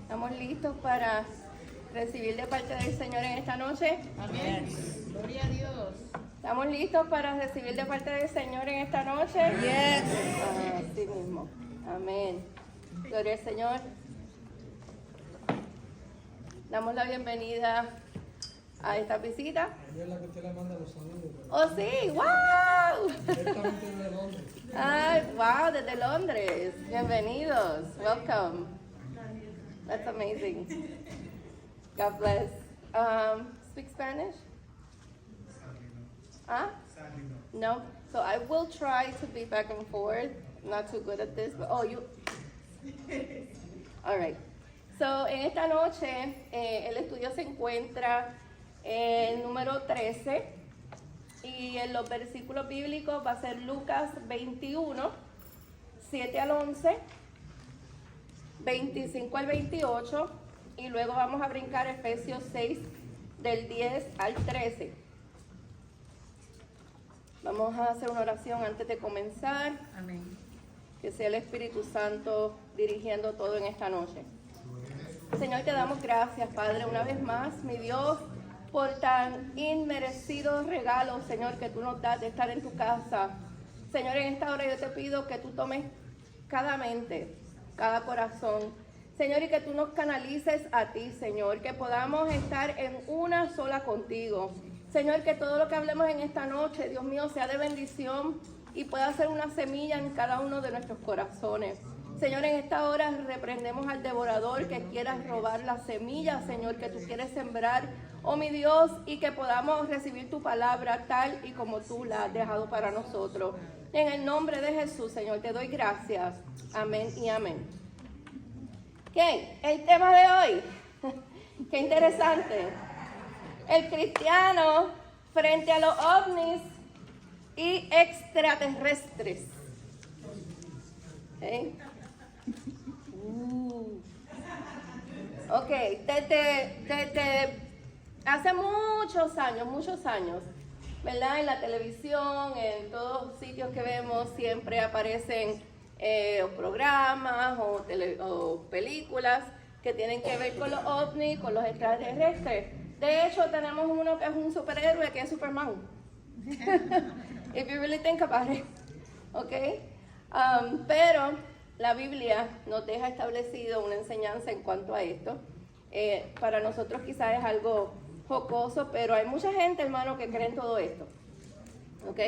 ¿Estamos listos para recibir de parte del Señor en esta noche? Amén. Gloria a Dios. ¿Estamos listos para recibir de parte del Señor en esta noche? Yes. Así mismo. Amén. Gloria al Señor. Damos la bienvenida a esta visita. Ella es la que usted le manda los saludos. ¡Oh, sí! ¡Wow! Directamente desde Londres. ¡Ay, wow! Desde Londres. Bienvenidos. Welcome. That's amazing. God bless. Speak Spanish? Huh? No? So I will try to be back and forth. Not too good at this, but you. All right. So en esta noche el estudio se encuentra en número 13 y en los versículos bíblicos va a ser Lucas 21, 7 al 11, 25 al 28 y luego vamos a brincar Efesios 6 del 10 al 13. Vamos a hacer una oración antes de comenzar. Amén. Que sea el Espíritu Santo dirigiendo todo en esta noche. Señor, te damos gracias, Padre, una vez más, mi Dios, por tan inmerecidos regalos, Señor, que tú nos das de estar en tu casa. Señor, en esta hora yo te pido que tú tomes cada mente, cada corazón, Señor, y que tú nos canalices a ti, Señor, que podamos estar en una sola contigo. Señor, que todo lo que hablemos en esta noche, Dios mío, sea de bendición y pueda ser una semilla en cada uno de nuestros corazones. Señor, en esta hora reprendemos al devorador que quiera robar la semilla, Señor, que tú quieres sembrar, oh mi Dios, y que podamos recibir tu palabra tal y como tú la has dejado para nosotros. En el nombre de Jesús, Señor, te doy gracias. Amén y amén. Ok, el tema de hoy, qué interesante. El cristiano frente a los ovnis y extraterrestres. ¿Okay? Ok, desde hace muchos años, ¿verdad? En la televisión, en todos los sitios que vemos, siempre aparecen programas o películas que tienen que ver con los ovnis, con los extraterrestres. De hecho, tenemos uno que es un superhéroe, que es Superman. If you really think about it. Ok. Pero la Biblia nos deja establecido una enseñanza en cuanto a esto. Para nosotros quizás es algo jocoso, pero hay mucha gente, hermano, que cree en todo esto. ¿Ok?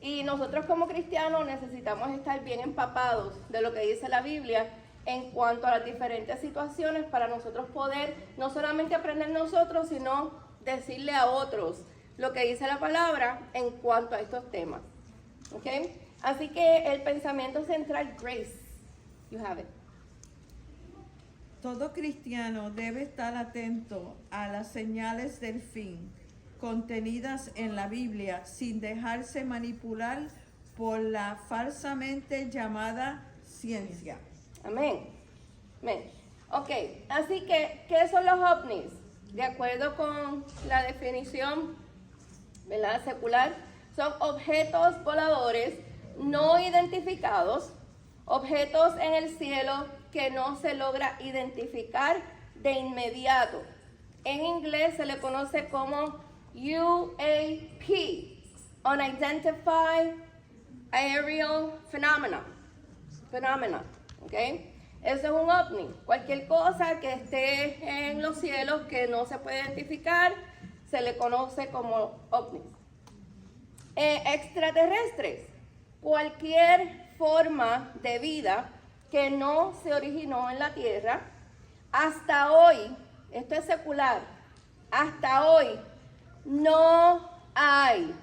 Y nosotros como cristianos necesitamos estar bien empapados de lo que dice la Biblia en cuanto a las diferentes situaciones para nosotros poder no solamente aprender nosotros, sino decirle a otros lo que dice la palabra en cuanto a estos temas. ¿Ok? Así que el pensamiento central, grace. You have it. Todo cristiano debe estar atento a las señales del fin contenidas en la Biblia sin dejarse manipular por la falsamente llamada ciencia. Amén. Amén. Ok, así que, ¿qué son los ovnis? De acuerdo con la definición, ¿verdad?, secular, son objetos voladores no identificados, objetos en el cielo que no se logra identificar de inmediato. En inglés se le conoce como UAP, Unidentified Aerial Phenomena, ¿ok? Eso es un ovni, cualquier cosa que esté en los cielos que no se puede identificar, se le conoce como ovnis. Extraterrestres, cualquier forma de vida que no se originó en la Tierra, hasta hoy, esto es secular, hasta hoy no hay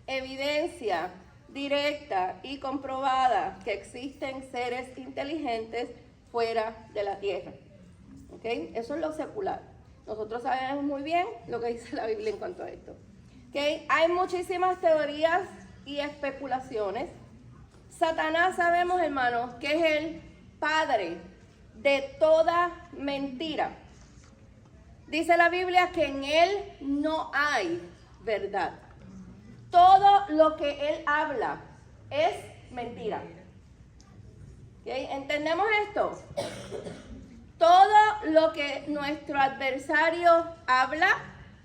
evidencia directa y comprobada que existen seres inteligentes fuera de la Tierra. ¿Ok? Eso es lo secular. Nosotros sabemos muy bien lo que dice la Biblia en cuanto a esto. ¿Ok? Hay muchísimas teorías y especulaciones. Satanás, sabemos, hermanos, que es el padre de toda mentira. Dice la Biblia que en él no hay verdad. Todo lo que él habla es mentira. ¿Okay? ¿Entendemos esto? Todo lo que nuestro adversario habla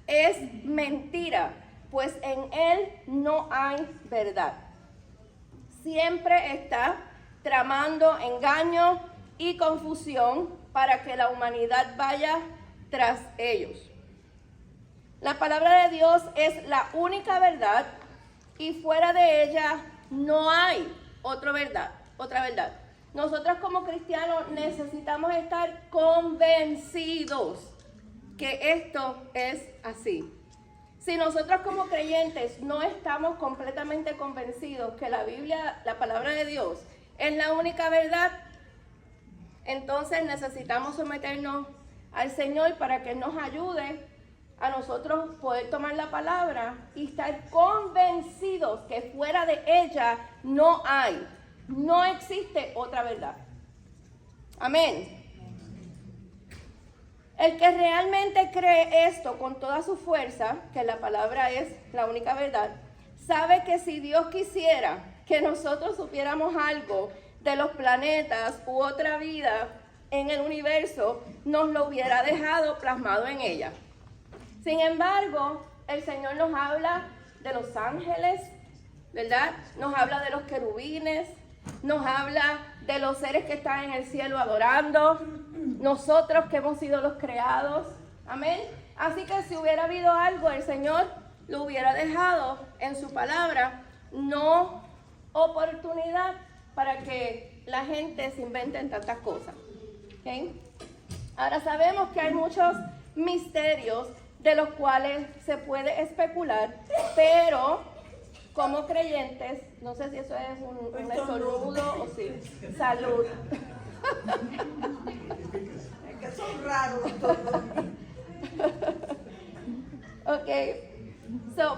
es mentira, pues en él no hay verdad. Siempre está tramando engaño y confusión para que la humanidad vaya tras ellos. La palabra de Dios es la única verdad y fuera de ella no hay otra verdad. Nosotros como cristianos necesitamos estar convencidos que esto es así. Si nosotros como creyentes no estamos completamente convencidos que la Biblia, la palabra de Dios, es la única verdad, entonces necesitamos someternos al Señor para que nos ayude a nosotros poder tomar la palabra y estar convencidos que fuera de ella no existe otra verdad. Amén. El que realmente cree esto con toda su fuerza, que la palabra es la única verdad, sabe que si Dios quisiera que nosotros supiéramos algo de los planetas u otra vida en el universo, nos lo hubiera dejado plasmado en ella. Sin embargo, el Señor nos habla de los ángeles, ¿verdad? Nos habla de los querubines, nos habla de los seres que están en el cielo adorando, nosotros que hemos sido los creados, amén. Así que si hubiera habido algo, el Señor lo hubiera dejado en su palabra, no oportunidad para que la gente se invente tantas cosas. ¿Okay? Ahora sabemos que hay muchos misterios de los cuales se puede especular, pero como creyentes, no sé si eso es un estornudo o sí, salud. Es que son raros todos.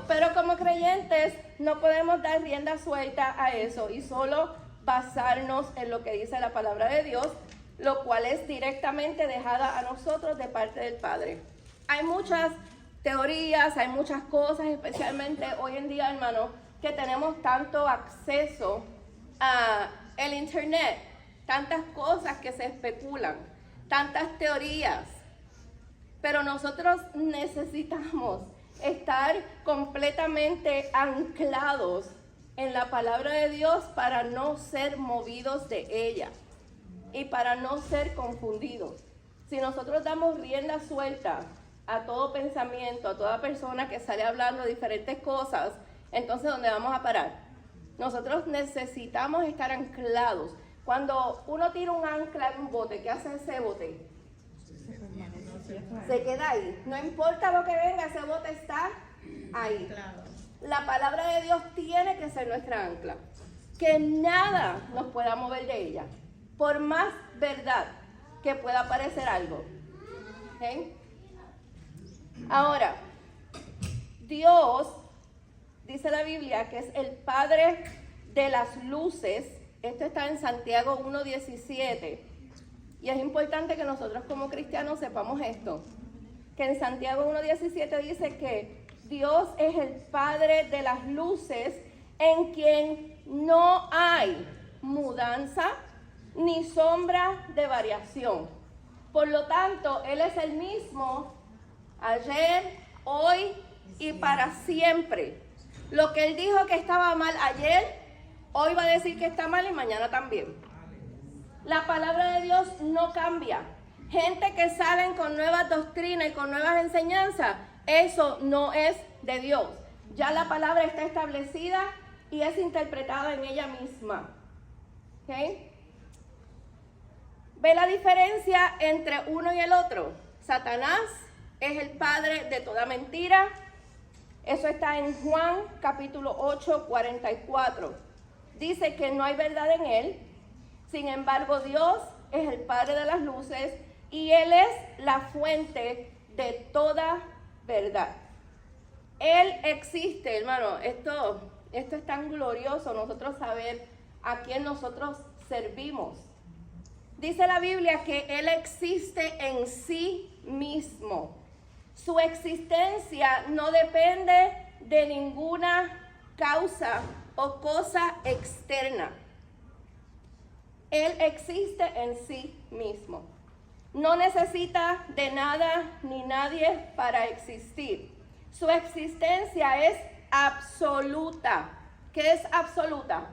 Pero como creyentes no podemos dar rienda suelta a eso y solo basarnos en lo que dice la palabra de Dios, lo cual es directamente dejada a nosotros de parte del Padre. Hay muchas teorías, hay muchas cosas, especialmente hoy en día, hermano, que tenemos tanto acceso a el internet, tantas cosas que se especulan, tantas teorías, pero nosotros necesitamos estar completamente anclados en la palabra de Dios para no ser movidos de ella y para no ser confundidos. Si nosotros damos rienda suelta a todo pensamiento, a toda persona que sale hablando de diferentes cosas, entonces ¿dónde vamos a parar? Nosotros necesitamos estar anclados. Cuando uno tira un ancla en un bote, ¿qué hace ese bote? Se queda ahí. No importa lo que venga, ese bote está ahí. La palabra de Dios tiene que ser nuestra ancla. Que nada nos pueda mover de ella. Por más verdad que pueda parecer algo. ¿Okay? Ahora, Dios, dice la Biblia, que es el Padre de las luces. Esto está en Santiago 1:17. Y es importante que nosotros como cristianos sepamos esto. Que en Santiago 1:17 dice que Dios es el Padre de las luces, en quien no hay mudanza ni sombra de variación. Por lo tanto, Él es el mismo ayer, hoy y para siempre. Lo que Él dijo que estaba mal ayer, hoy va a decir que está mal y mañana también. La palabra de Dios no cambia. Gente que salen con nuevas doctrinas y con nuevas enseñanzas, eso no es de Dios. Ya la palabra está establecida y es interpretada en ella misma. ¿Okay? ¿Ve la diferencia entre uno y el otro? Satanás es el padre de toda mentira. Eso está en Juan capítulo 8, 44. Dice que no hay verdad en él. Sin embargo, Dios es el Padre de las luces y Él es la fuente de toda verdad. Él existe, hermano. Esto es tan glorioso, nosotros saber a quién nosotros servimos. Dice la Biblia que Él existe en sí mismo. Su existencia no depende de ninguna causa o cosa externa. Él existe en sí mismo. No necesita de nada ni nadie para existir. Su existencia es absoluta. ¿Qué es absoluta?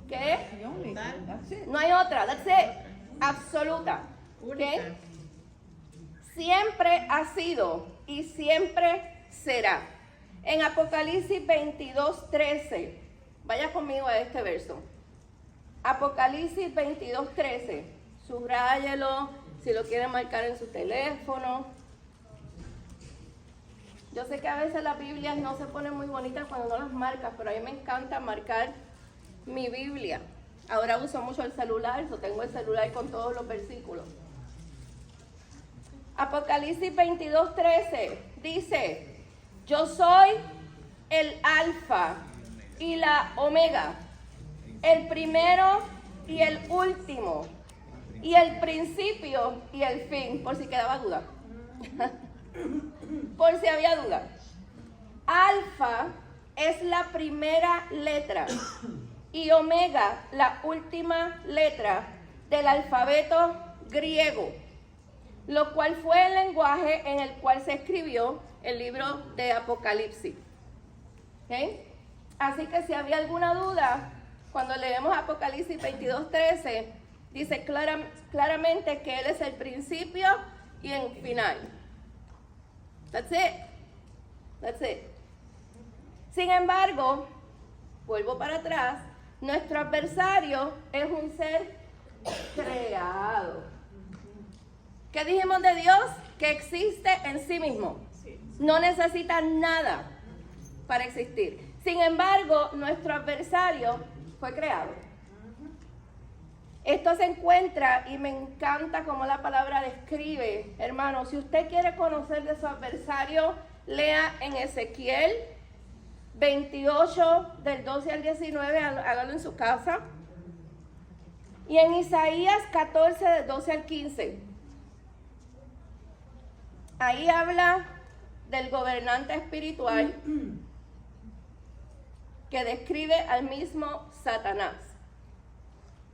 ¿Qué? No hay otra. That's it. Absoluta. ¿Okay? Siempre ha sido y siempre será. En Apocalipsis 22:13. Vaya conmigo a este verso. Apocalipsis 22:13. Subráyelo si lo quieren marcar en su teléfono. Yo sé que a veces las Biblias no se ponen muy bonitas cuando no las marcas, pero a mí me encanta marcar mi Biblia. Ahora uso mucho el celular, yo tengo el celular con todos los versículos. Apocalipsis 22:13 dice: yo soy el Alfa y la Omega, el primero y el último, y el principio y el fin, por si quedaba duda. Por si había duda. Alfa es la primera letra y Omega la última letra del alfabeto griego, lo cual fue el lenguaje en el cual se escribió el libro de Apocalipsis. ¿Okay? Así que si había alguna duda, cuando leemos Apocalipsis 22:13, dice claramente que Él es el principio y el final. That's it. That's it. Sin embargo, vuelvo para atrás, nuestro adversario es un ser creado. ¿Qué dijimos de Dios? Que existe en sí mismo. No necesita nada para existir. Sin embargo, nuestro adversario fue creado. Esto se encuentra, y me encanta cómo la palabra describe, hermano, si usted quiere conocer de su adversario, lea en Ezequiel 28, del 12 al 19, hágalo en su casa. Y en Isaías 14, del 12 al 15. Ahí habla del gobernante espiritual que describe al mismo Satanás.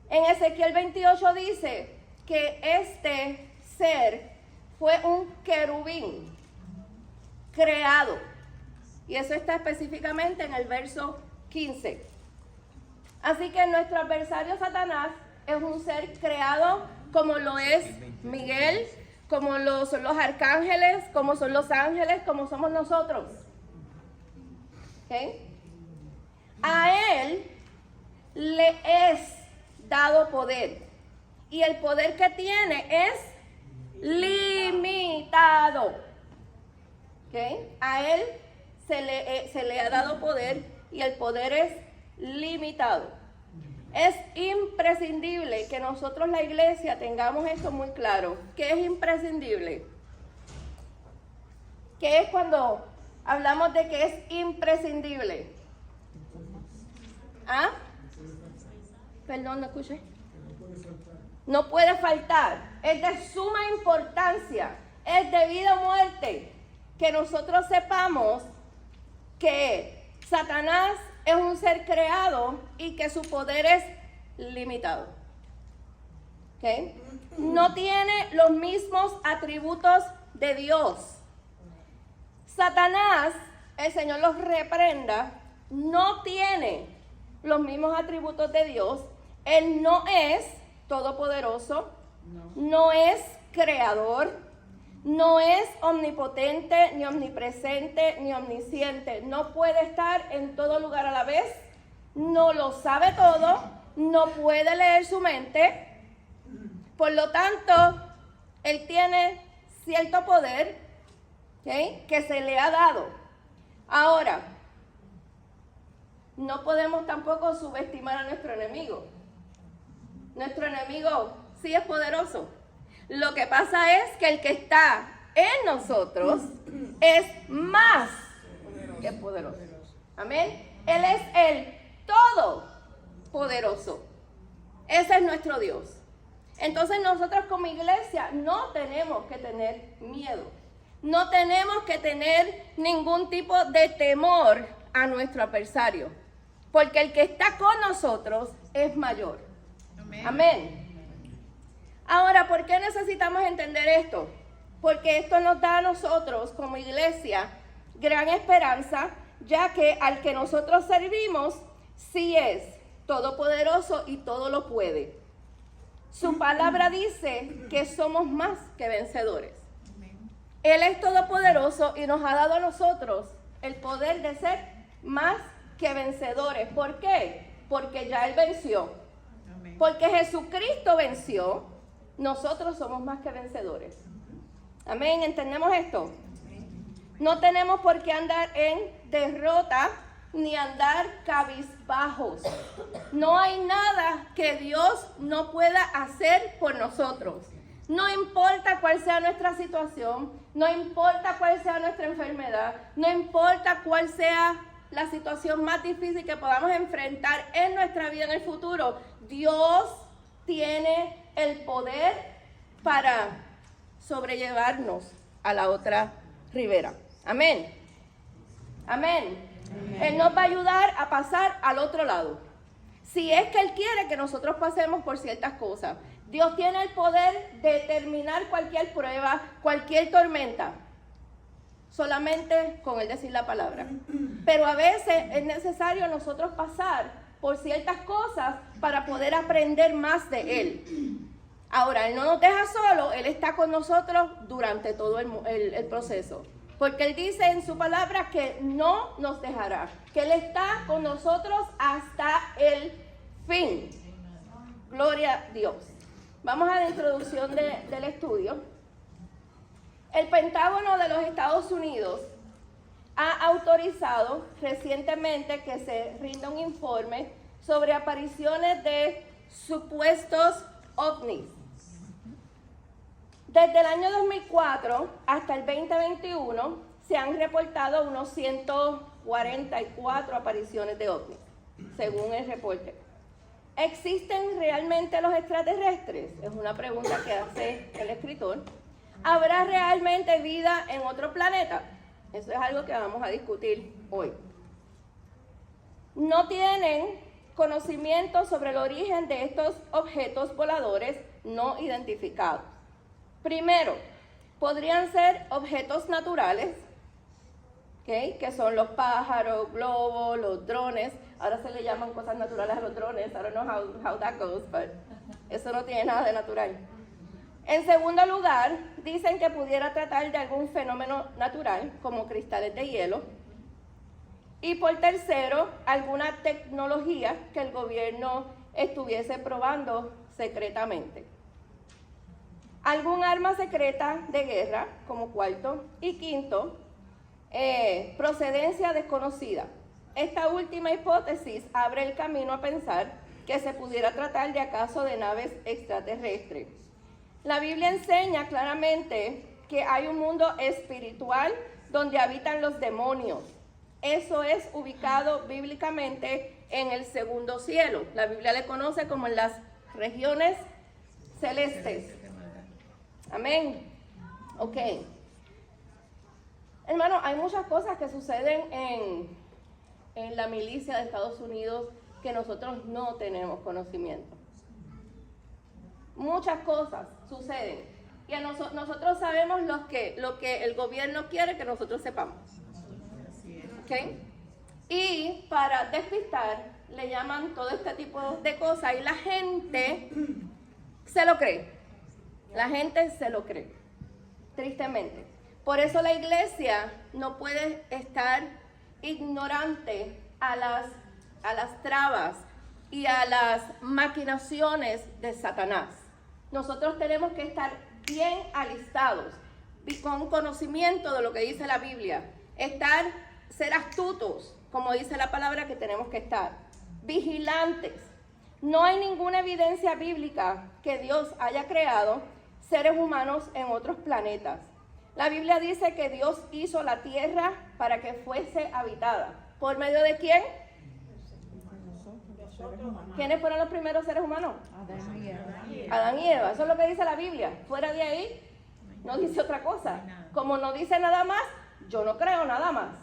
En Ezequiel 28 dice que este ser fue un querubín creado. Y eso está específicamente en el verso 15. Así que nuestro adversario Satanás es un ser creado como lo es Miguel, como son los arcángeles, como son los ángeles, como somos nosotros. ¿Okay? A él le es dado poder, y el poder que tiene es limitado. ¿Okay? A él se le ha dado poder y el poder es limitado. Es imprescindible que nosotros, la iglesia, tengamos esto muy claro. ¿Qué es imprescindible? ¿Qué es cuando hablamos de que es imprescindible? ¿Ah? Perdón, no escuché. No puede faltar. Es de suma importancia. Es de vida o muerte que nosotros sepamos que Satanás es un ser creado y que su poder es limitado. ¿Okay? No tiene los mismos atributos de Dios. Satanás, el Señor los reprenda, no tiene los mismos atributos de Dios. Él no es todopoderoso, no es creador, no es omnipotente, ni omnipresente, ni omnisciente. No puede estar en todo lugar a la vez, no lo sabe todo, no puede leer su mente. Por lo tanto, Él tiene cierto poder, ¿okay?, que se le ha dado. Ahora, no podemos tampoco subestimar a nuestro enemigo. Nuestro enemigo sí es poderoso. Lo que pasa es que el que está en nosotros es más que poderoso. Amén. Él es el todopoderoso. Ese es nuestro Dios. Entonces nosotros como iglesia no tenemos que tener miedo. No tenemos que tener ningún tipo de temor a nuestro adversario. Porque el que está con nosotros es mayor. Amén. Amén. Ahora, ¿por qué necesitamos entender esto? Porque esto nos da a nosotros como iglesia gran esperanza, ya que al que nosotros servimos sí es todopoderoso y todo lo puede. Su palabra dice que somos más que vencedores. Él es todopoderoso y nos ha dado a nosotros el poder de ser más que vencedores. ¿Por qué? Porque ya Él venció. Porque Jesucristo venció, nosotros somos más que vencedores. Amén, ¿entendemos esto? No tenemos por qué andar en derrota ni andar cabizbajos. No hay nada que Dios no pueda hacer por nosotros. No importa cuál sea nuestra situación, no importa cuál sea nuestra enfermedad, no importa cuál sea la situación más difícil que podamos enfrentar en nuestra vida en el futuro, Dios tiene el poder para sobrellevarnos a la otra ribera. Amén. Amén. Él nos va a ayudar a pasar al otro lado. Si es que Él quiere que nosotros pasemos por ciertas cosas. Dios tiene el poder de terminar cualquier prueba, cualquier tormenta, solamente con Él decir la palabra. Pero a veces es necesario nosotros pasar por ciertas cosas para poder aprender más de Él. Ahora, Él no nos deja solo, Él está con nosotros durante todo el proceso. Porque Él dice en su palabra que no nos dejará, que Él está con nosotros hasta el fin. Gloria a Dios. Vamos a la introducción del estudio. El Pentágono de los Estados Unidos ha autorizado recientemente que se rinda un informe sobre apariciones de supuestos ovnis. Desde el año 2004 hasta el 2021 se han reportado unos 144 apariciones de ovnis, según el reporte. ¿Existen realmente los extraterrestres? Es una pregunta que hace el escritor. ¿Habrá realmente vida en otro planeta? Eso es algo que vamos a discutir hoy. No tienen conocimiento sobre el origen de estos objetos voladores no identificados. Primero, podrían ser objetos naturales, ¿okay? Que son los pájaros, globos, los drones. Ahora se le llaman cosas naturales a los drones. I don't know how that goes, but eso no tiene nada de natural. En segundo lugar, dicen que pudiera tratar de algún fenómeno natural, como cristales de hielo. Y por tercero, alguna tecnología que el gobierno estuviese probando secretamente. Algún arma secreta de guerra, como cuarto. Y quinto, procedencia desconocida. Esta última hipótesis abre el camino a pensar que se pudiera tratar de acaso de naves extraterrestres. La Biblia enseña claramente que hay un mundo espiritual donde habitan los demonios. Eso es ubicado bíblicamente en el segundo cielo. La Biblia le conoce como en las regiones celestes. Amén. Ok. Hermano, hay muchas cosas que suceden en la milicia de Estados Unidos que nosotros no tenemos conocimiento. Muchas cosas suceden. Y nosotros sabemos lo que el gobierno quiere que nosotros sepamos. ¿Ok? Y para despistar, le llaman todo este tipo de cosas. Y la gente se lo cree. La gente se lo cree. Tristemente. Por eso la iglesia no puede estar ignorante a las trabas y a las maquinaciones de Satanás. Nosotros tenemos que estar bien alistados y con conocimiento de lo que dice la Biblia. Ser astutos, como dice la palabra que tenemos que estar. Vigilantes. No hay ninguna evidencia bíblica que Dios haya creado seres humanos en otros planetas. La Biblia dice que Dios hizo la tierra para que fuese habitada. ¿Por medio de quién? ¿Quiénes fueron los primeros seres humanos? Adán y Eva. Adán y Eva. Eso es lo que dice la Biblia. Fuera de ahí, no dice otra cosa. Como no dice nada más, yo no creo nada más.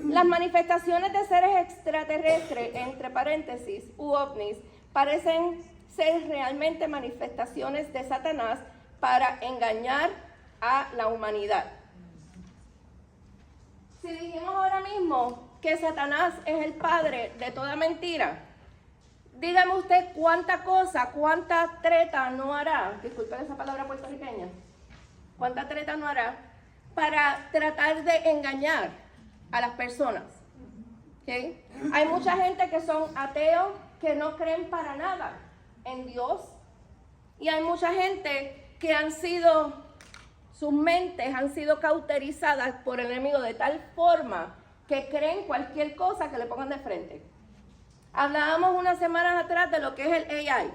Las manifestaciones de seres extraterrestres, entre paréntesis, u ovnis, parecen ser realmente manifestaciones de Satanás para engañar a la humanidad. Si dijimos ahora mismo que Satanás es el padre de toda mentira, dígame usted cuánta cosa, cuánta treta no hará, disculpen esa palabra puertorriqueña, cuánta treta no hará para tratar de engañar a las personas. ¿Okay? Hay mucha gente que son ateos, que no creen para nada en Dios, y hay mucha gente que sus mentes han sido cauterizadas por el enemigo de tal forma que creen cualquier cosa que le pongan de frente. Hablábamos unas semanas atrás de lo que es el AI,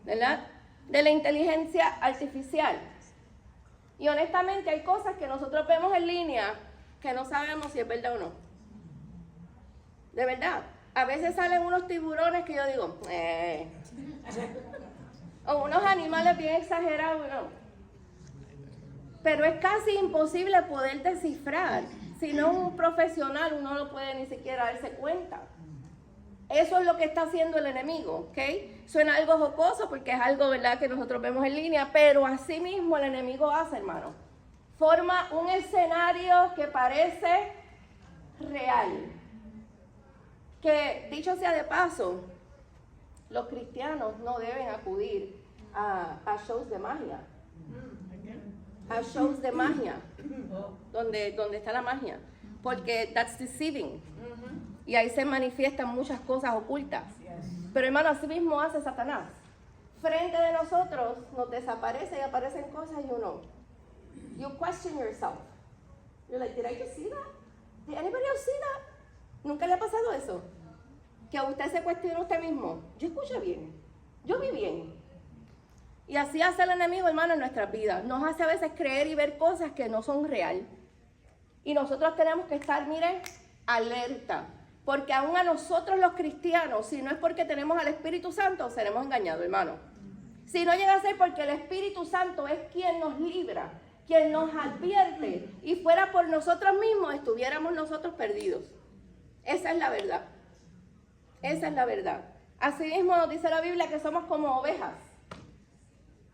¿verdad? De la inteligencia artificial. Y honestamente hay cosas que nosotros vemos en línea que no sabemos si es verdad o no. De verdad. A veces salen unos tiburones que yo digo, o unos animales bien exagerados, ¿no? Pero es casi imposible poder descifrar. Si no un profesional, uno no puede ni siquiera darse cuenta. Eso es lo que está haciendo el enemigo, ¿ok? Suena algo jocoso porque es algo, ¿verdad?, que nosotros vemos en línea, pero así mismo el enemigo hace, hermano. Forma un escenario que parece real. Que, dicho sea de paso, los cristianos no deben acudir a shows de magia. A shows de magia, donde está la magia, porque that's deceiving. Y ahí se manifiestan muchas cosas ocultas. Pero hermano, así mismo hace Satanás. Frente de nosotros nos desaparece y aparecen cosas y uno, you question yourself. You're like, did I just see that? Did anybody else see that? ¿Nunca le ha pasado eso? Que usted se cuestiona usted mismo. Yo escuché bien, yo vi bien. Y así hace el enemigo, hermano, en nuestras vidas. Nos hace a veces creer y ver cosas que no son real. Y nosotros tenemos que estar, miren, alerta. Porque aún a nosotros los cristianos, si no es porque tenemos al Espíritu Santo, seremos engañados, hermano. Si no llega a ser porque el Espíritu Santo es quien nos libra, quien nos advierte, y fuera por nosotros mismos, estuviéramos nosotros perdidos. Esa es la verdad. Esa es la verdad. Así mismo nos dice la Biblia que somos como ovejas.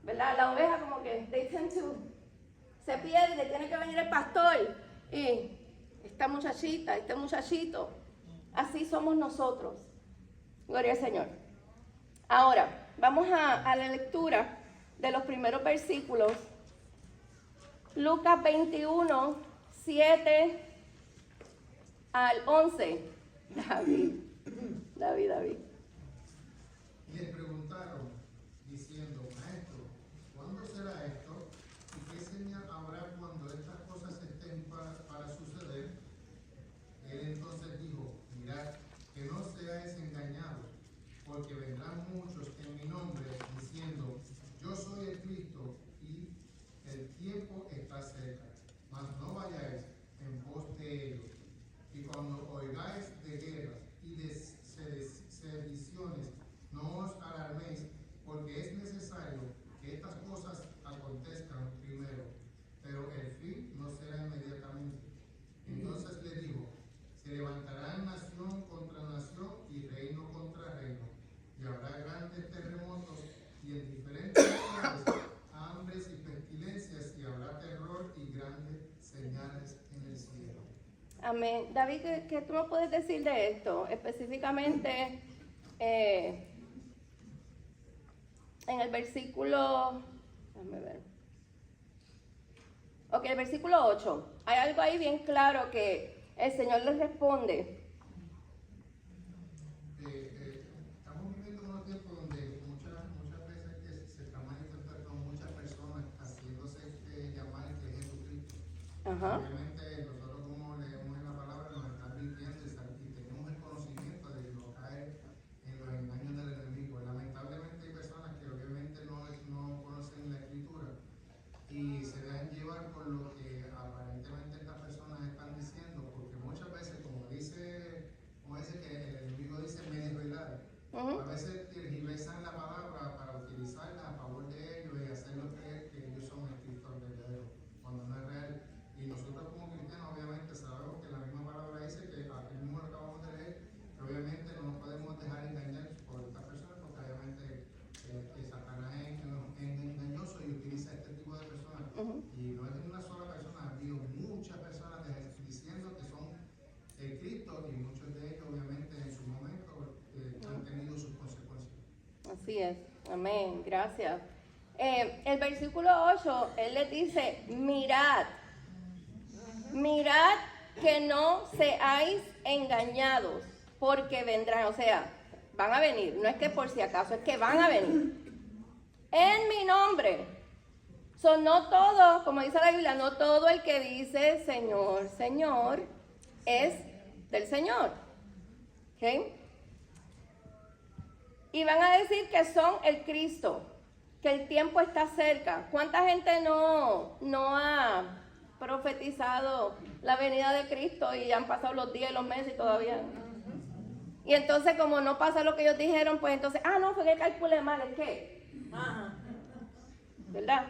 ¿Verdad? La oveja como que se pierde, tiene que venir el pastor. Y esta muchachita, este muchachito, así somos nosotros. Gloria al Señor. Ahora, vamos a la lectura de los primeros versículos. Lucas 21, 7 al 11. David. Le preguntaron, diciendo, Maestro, ¿cuándo será esto? ¿Y qué señal habrá cuando estas cosas estén para suceder? Él entonces dijo, mirad, que no seáis engañados, porque vendrán muchos en mi nombre, diciendo, yo soy el Cristo, y el tiempo está cerca. Mas no vayáis en pos de ellos. Y cuando oigáis de guerras y de sediciones, no os alarméis, porque es necesario que estas cosas acontezcan primero, pero el fin no será inmediatamente. Entonces le dijo, se levantará nación contra nación y reino contra reino, y habrá grandes terremotos y en diferentes lugares hambres y pestilencias, y habrá terror y grandes señales en el cielo. Amén. David, ¿qué tú me puedes decir de esto? Específicamente en el versículo, déjame ver. Ok, el versículo 8. Hay algo ahí bien claro que el Señor les responde. Estamos viviendo unos tiempos donde muchas veces que se están manifestando muchas personas haciéndose llamar que es Jesucristo. Ajá. Obviamente nosotros como leemos en la palabra nos están advirtiendo y tenemos el conocimiento de no caer en los engaños del enemigo. Lamentablemente hay personas que obviamente no conocen la escritura y se dejan llevar por lo que aparentemente estas personas están diciendo, porque muchas veces, como dice que el enemigo dice medias verdades, a veces tergiversan la palabra para utilizarla a favor de ellos y hacerlos creer que ellos son el Cristo verdadero, cuando no es real. Y nosotros como es. Amén. Gracias. El versículo 8, él les dice, mirad que no seáis engañados, porque vendrán, o sea, van a venir, no es que por si acaso, es que van a venir. En mi nombre. No todo, como dice la Biblia, no todo el que dice Señor, Señor, es del Señor. ¿Ok? Y van a decir que son el Cristo, que el tiempo está cerca. ¿Cuánta gente no ha profetizado la venida de Cristo y ya han pasado los días y los meses y todavía? Y entonces, como no pasa lo que ellos dijeron, pues entonces, no, fue que calculé mal, ¿el qué? ¿Verdad?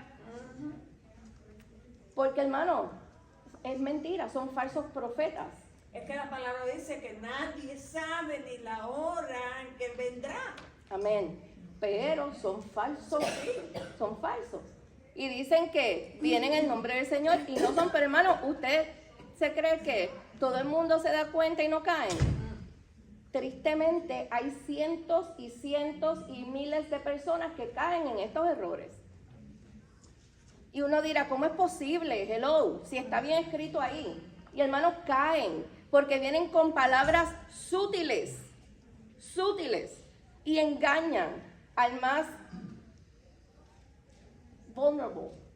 Porque, hermano, es mentira, son falsos profetas. Es que la palabra dice que nadie sabe ni la hora en que vendrá. Amén. Pero son falsos, son falsos. Y dicen que vienen en el nombre del Señor y no son, pero hermano, ¿usted se cree que todo el mundo se da cuenta y no caen? Tristemente hay cientos y cientos y miles de personas que caen en estos errores. Y uno dirá, ¿cómo es posible? Hello, si está bien escrito ahí. Y hermanos, caen porque vienen con palabras sutiles y engañan al más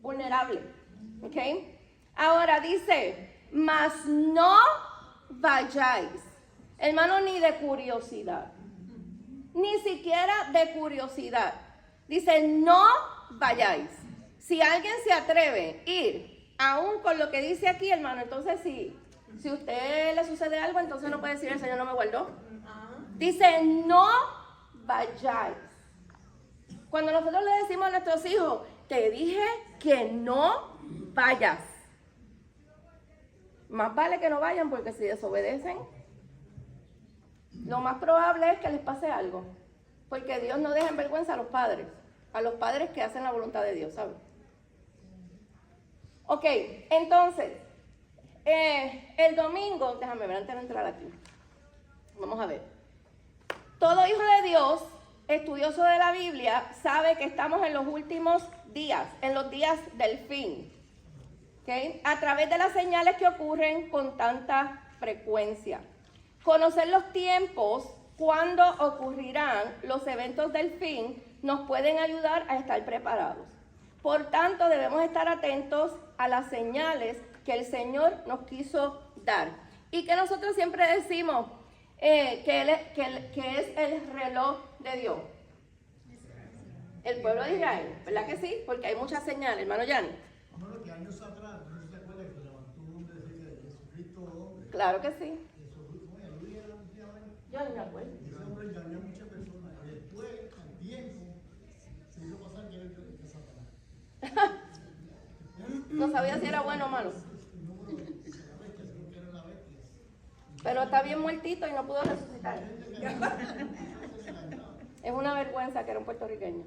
vulnerable. ¿Ok? Ahora dice, mas no vayáis. Hermano, ni de curiosidad. Ni siquiera de curiosidad. Dice, no vayáis. Si alguien se atreve a ir, aún con lo que dice aquí, hermano, entonces si a usted le sucede algo, entonces no puede decir, el Señor no me guardó. Dice, no vayáis. Cuando nosotros le decimos a nuestros hijos, te dije que no vayas. Más vale que no vayan, porque si desobedecen, lo más probable es que les pase algo. Porque Dios no deja en vergüenza a los padres que hacen la voluntad de Dios, ¿sabes? Ok, entonces, el domingo, déjame ver antes de entrar aquí. Vamos a ver. Todo hijo de Dios, estudioso de la Biblia, sabe que estamos en los últimos días, en los días del fin. ¿Okay? A través de las señales que ocurren con tanta frecuencia. Conocer los tiempos, cuándo ocurrirán los eventos del fin, nos pueden ayudar a estar preparados. Por tanto, debemos estar atentos a las señales que el Señor nos quiso dar. Y que nosotros siempre decimos que es el reloj de Dios. El pueblo de Israel, ¿verdad que sí? Porque hay muchas señales, hermano Yanni. Bueno, que años atrás, ¿no se acuerda que levantó un hombre de Jesucristo hombre? Claro que sí. Yo no me acuerdo. Ese hombre engañó a muchas personas. Y después, al tiempo, se hizo pasar que era el Satanás. No sabía si era bueno o malo. Pero está bien muertito y no pudo resucitar. Es una vergüenza que era un puertorriqueño.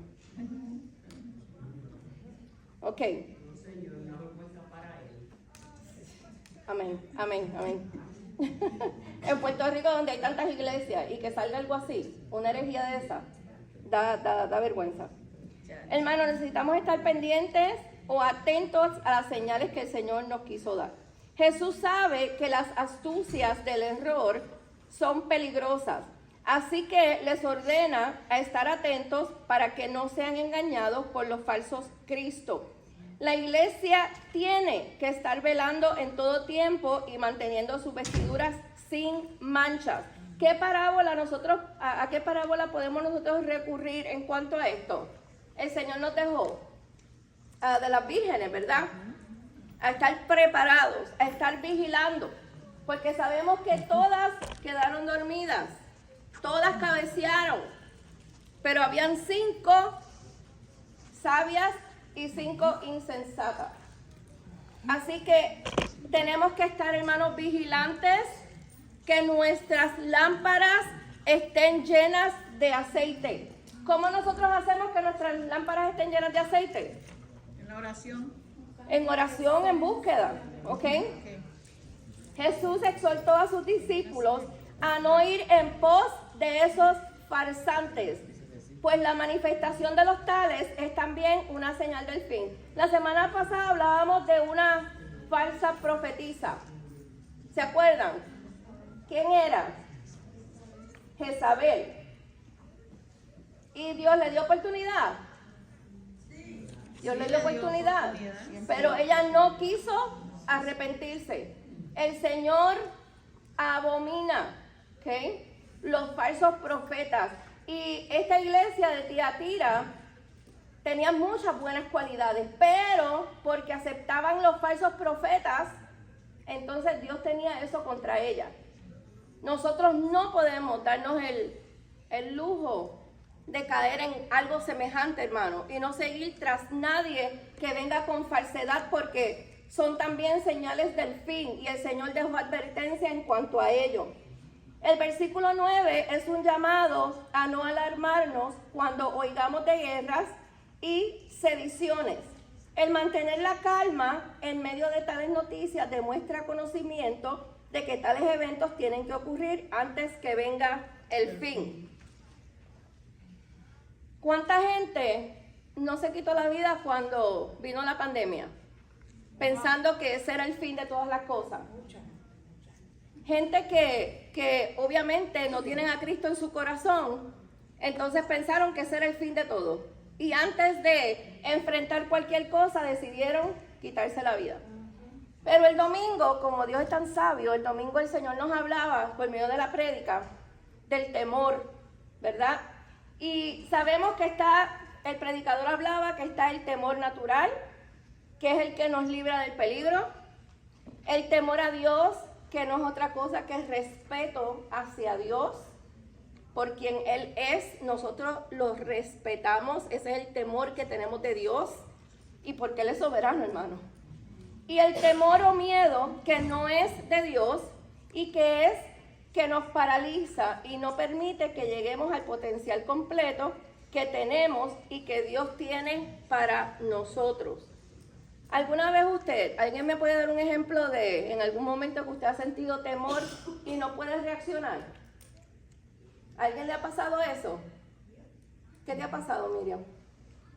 Ok. Amén, amén, amén. En Puerto Rico, donde hay tantas iglesias y que salga algo así, una herejía de esa, da vergüenza. Hermano, necesitamos estar pendientes o atentos a las señales que el Señor nos quiso dar. Jesús sabe que las astucias del error son peligrosas, así que les ordena a estar atentos para que no sean engañados por los falsos Cristos. La iglesia tiene que estar velando en todo tiempo y manteniendo sus vestiduras sin manchas. ¿Qué parábola a qué parábola podemos nosotros recurrir en cuanto a esto? El Señor nos dejó de las vírgenes, ¿verdad? A estar preparados, a estar vigilando, porque sabemos que todas quedaron dormidas, todas cabecearon, pero habían 5 sabias y 5 insensatas. Así que tenemos que estar, hermanos, vigilantes, que nuestras lámparas estén llenas de aceite. ¿Cómo nosotros hacemos que nuestras lámparas estén llenas de aceite? En la oración. En oración, en búsqueda, ¿ok? Jesús exhortó a sus discípulos a no ir en pos de esos farsantes. pues la manifestación de los tales es también una señal del fin. La semana pasada hablábamos de una falsa profetisa. ¿Se acuerdan? ¿Quién era? Jezabel. ¿Y Dios le dio oportunidad? Dios le dio oportunidad, pero ella no quiso arrepentirse. El Señor abomina, ¿ok?, los falsos profetas. Y esta iglesia de Tiatira tenía muchas buenas cualidades, pero porque aceptaban los falsos profetas, entonces Dios tenía eso contra ella. Nosotros no podemos darnos el lujo de caer en algo semejante, hermano, y no seguir tras nadie que venga con falsedad, porque son también señales del fin, y el Señor dejó advertencia en cuanto a ello. El versículo 9 es un llamado a no alarmarnos cuando oigamos de guerras y sediciones. El mantener la calma en medio de tales noticias demuestra conocimiento de que tales eventos tienen que ocurrir antes que venga el fin. ¿Cuánta gente no se quitó la vida cuando vino la pandemia? Pensando que ese era el fin de todas las cosas. Gente que obviamente no tienen a Cristo en su corazón, entonces pensaron que ese era el fin de todo. Y antes de enfrentar cualquier cosa decidieron quitarse la vida. Pero el domingo, como Dios es tan sabio, el domingo el Señor nos hablaba por medio de la prédica del temor, ¿verdad? Y sabemos que el predicador hablaba que está el temor natural, que es el que nos libra del peligro, el temor a Dios, que no es otra cosa que el respeto hacia Dios, por quien Él es, nosotros lo respetamos, ese es el temor que tenemos de Dios, y porque Él es soberano, hermano. Y el temor o miedo que no es de Dios, y que nos paraliza y no permite que lleguemos al potencial completo que tenemos y que Dios tiene para nosotros. ¿Alguna vez alguien me puede dar un ejemplo de en algún momento que usted ha sentido temor y no puede reaccionar? ¿A alguien le ha pasado eso? ¿Qué te ha pasado, Miriam?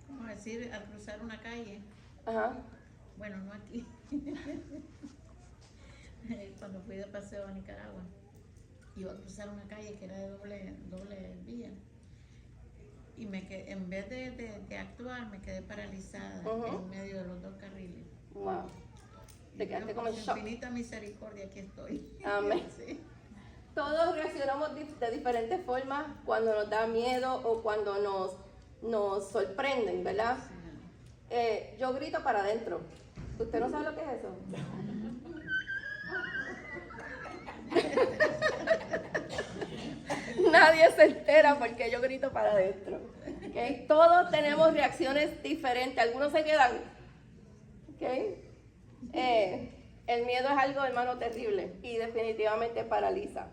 Como decir, al cruzar una calle, Ajá. bueno, no aquí, cuando fui de paseo a Nicaragua, iba a cruzar una calle que era de doble vía, y en vez de actuar, me quedé paralizada en medio de los dos carriles. Wow. Te quedaste como en shock. Infinita misericordia, aquí estoy. Amén. Sí. Todos reaccionamos de diferentes formas cuando nos da miedo o cuando nos sorprenden, ¿verdad? Yo grito para adentro. ¿Usted no sabe lo que es eso? Nadie se entera porque yo grito para adentro. ¿Okay? Todos tenemos reacciones diferentes. Algunos se quedan. ¿Okay? El miedo es algo, hermano, terrible y definitivamente paraliza.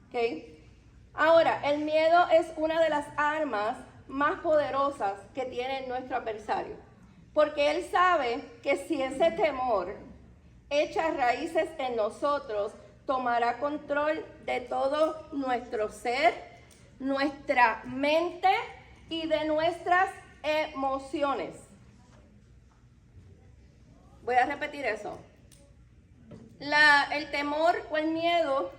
¿Okay? Ahora, el miedo es una de las armas más poderosas que tiene nuestro adversario, porque él sabe que si ese temor echa raíces en nosotros, tomará control de todo nuestro ser, nuestra mente y de nuestras emociones. Voy a repetir eso. El temor o el miedo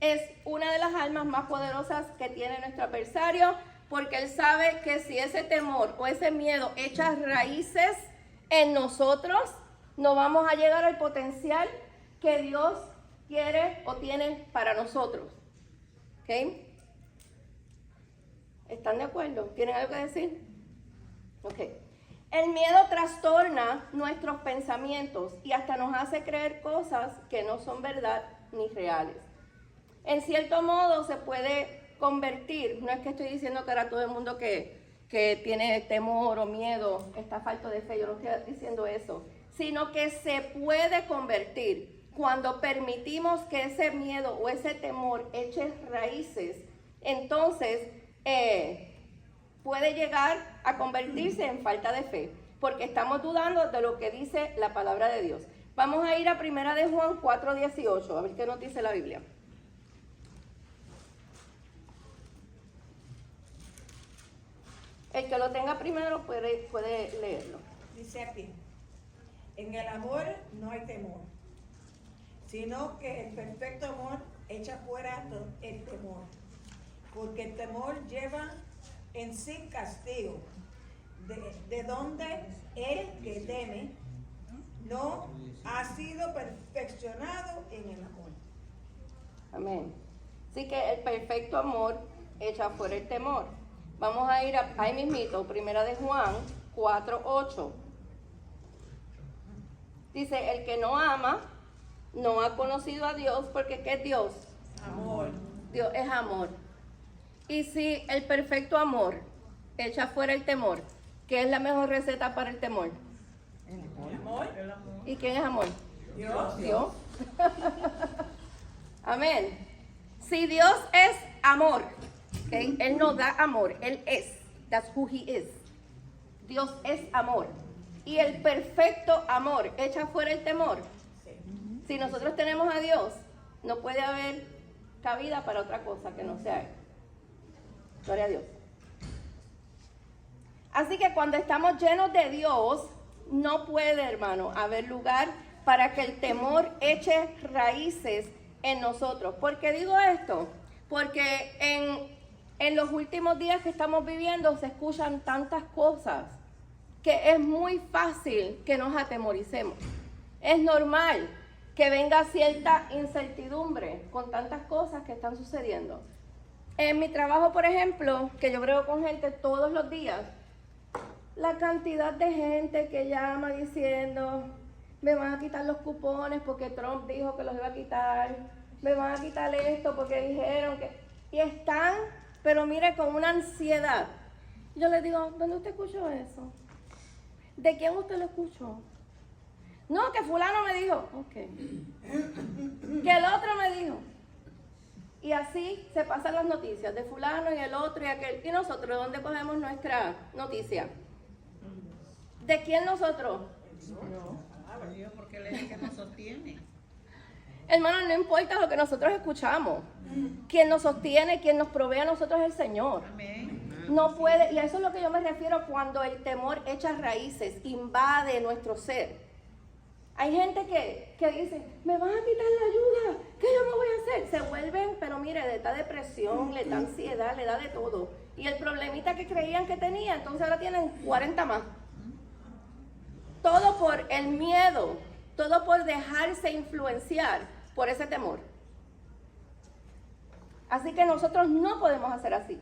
es una de las armas más poderosas que tiene nuestro adversario, porque él sabe que si ese temor o ese miedo echa raíces en nosotros, no vamos a llegar al potencial que Dios quiere o tiene para nosotros. ¿Ok? ¿Están de acuerdo? ¿Tienen algo que decir? Ok. El miedo trastorna nuestros pensamientos y hasta nos hace creer cosas que no son verdad ni reales. En cierto modo se puede convertir, no es que estoy diciendo que ahora todo el mundo que tiene temor o miedo está falto de fe, yo no estoy diciendo eso, sino que se puede convertir cuando permitimos que ese miedo o ese temor eche raíces. Entonces puede llegar a convertirse en falta de fe, porque estamos dudando de lo que dice la palabra de Dios. Vamos a ir a 1 de Juan 4:18, a ver qué nos dice la Biblia. El que lo tenga primero puede leerlo. Dice aquí, en el amor no hay temor, sino que el perfecto amor echa fuera el temor, porque el temor lleva en sí castigo, de donde el que teme no ha sido perfeccionado en el amor. Amén. Así que el perfecto amor echa fuera el temor. Vamos a ir ahí mismito, primera de Juan 4:8. Dice, el que no ama, no ha conocido a Dios, porque ¿qué es Dios? Amor. Dios es amor. Y si el perfecto amor echa fuera el temor, ¿qué es la mejor receta para el temor? Amor. ¿Y quién es amor? Dios. Dios. Amén. Si Dios es amor, ¿okay? Él no da amor, Él es. That's who He is. Dios es amor. Y el perfecto amor echa fuera el temor. Si nosotros tenemos a Dios, no puede haber cabida para otra cosa que no sea Él. Gloria a Dios. Así que cuando estamos llenos de Dios, no puede, hermano, haber lugar para que el temor eche raíces en nosotros. ¿Por qué digo esto? Porque en los últimos días que estamos viviendo se escuchan tantas cosas que es muy fácil que nos atemoricemos. Es normal que venga cierta incertidumbre con tantas cosas que están sucediendo. En mi trabajo, por ejemplo, que yo brego con gente todos los días, la cantidad de gente que llama diciendo, me van a quitar los cupones porque Trump dijo que los iba a quitar, me van a quitar esto porque dijeron que... Y están, pero mire, con una ansiedad. Yo les digo, ¿dónde usted escuchó eso? ¿De quién usted lo escuchó? No, que fulano me dijo. Ok. Que el otro me dijo. Y así se pasan las noticias de fulano y el otro y aquel. ¿Y nosotros de dónde cogemos nuestra noticia? ¿De quién nosotros? Dios, porque Él es el que nos sostiene. Hermano, no importa lo que nosotros escuchamos. Quien nos sostiene, quien nos provee a nosotros es el Señor. Amén. No puede, y a eso es lo que yo me refiero cuando el temor echa raíces, invade nuestro ser. Hay gente que dice, me van a quitar la ayuda, ¿qué yo me voy a hacer? Se vuelven, pero mire, le da depresión, le da ansiedad, le da de todo. Y el problemita que creían que tenía, entonces ahora tienen 40 más. Todo por el miedo, todo por dejarse influenciar por ese temor. Así que nosotros no podemos hacer así.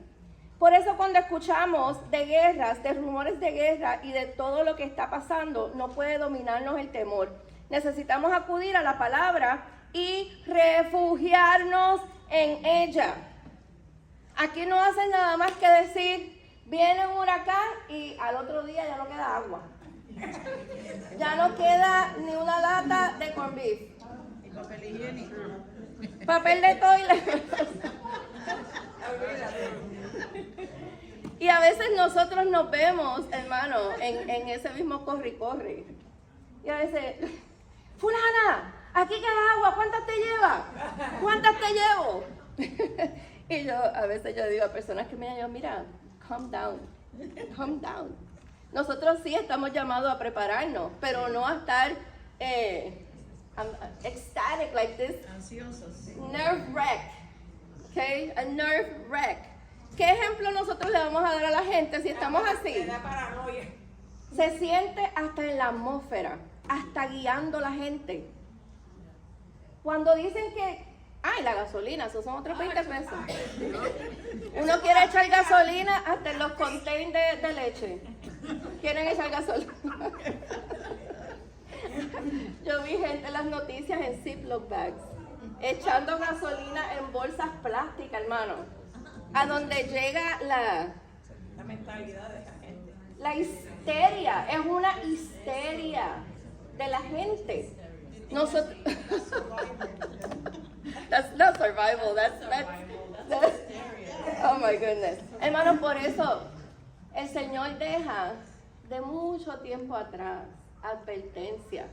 Por eso cuando escuchamos de guerras, de rumores de guerra y de todo lo que está pasando, no puede dominarnos el temor. Necesitamos acudir a la palabra y refugiarnos en ella. Aquí no hacen nada más que decir, viene un huracán y al otro día ya no queda agua. Ya no queda ni una lata de corned beef. Y papel higiénico. Papel de toilet. Y a veces nosotros nos vemos, hermano, en ese mismo corre. Y a veces, fulana, aquí queda agua, ¿cuántas te lleva? ¿Cuántas te llevo? Y a veces yo digo a personas que me llaman, mira, calm down. Nosotros sí estamos llamados a prepararnos, pero no a estar ecstatic like this. Ansiosos. Nerve wreck. Okay? A nerve wreck. ¿Qué ejemplo nosotros le vamos a dar a la gente si estamos así? Me da paranoia. Se siente hasta en la atmósfera, hasta guiando a la gente. Cuando dicen que, ay, la gasolina, esos son otros 20 pesos. Uno quiere echar gasolina hasta en los containers de leche. Quieren echar gasolina. Yo vi gente en las noticias en Ziploc bags, echando gasolina en bolsas plásticas, hermano. A donde llega la mentalidad de la gente. la histeria, es una histeria de la gente. Nosotros, that's not survival, that's oh my goodness. Hermano, por eso el Señor deja de mucho tiempo atrás advertencia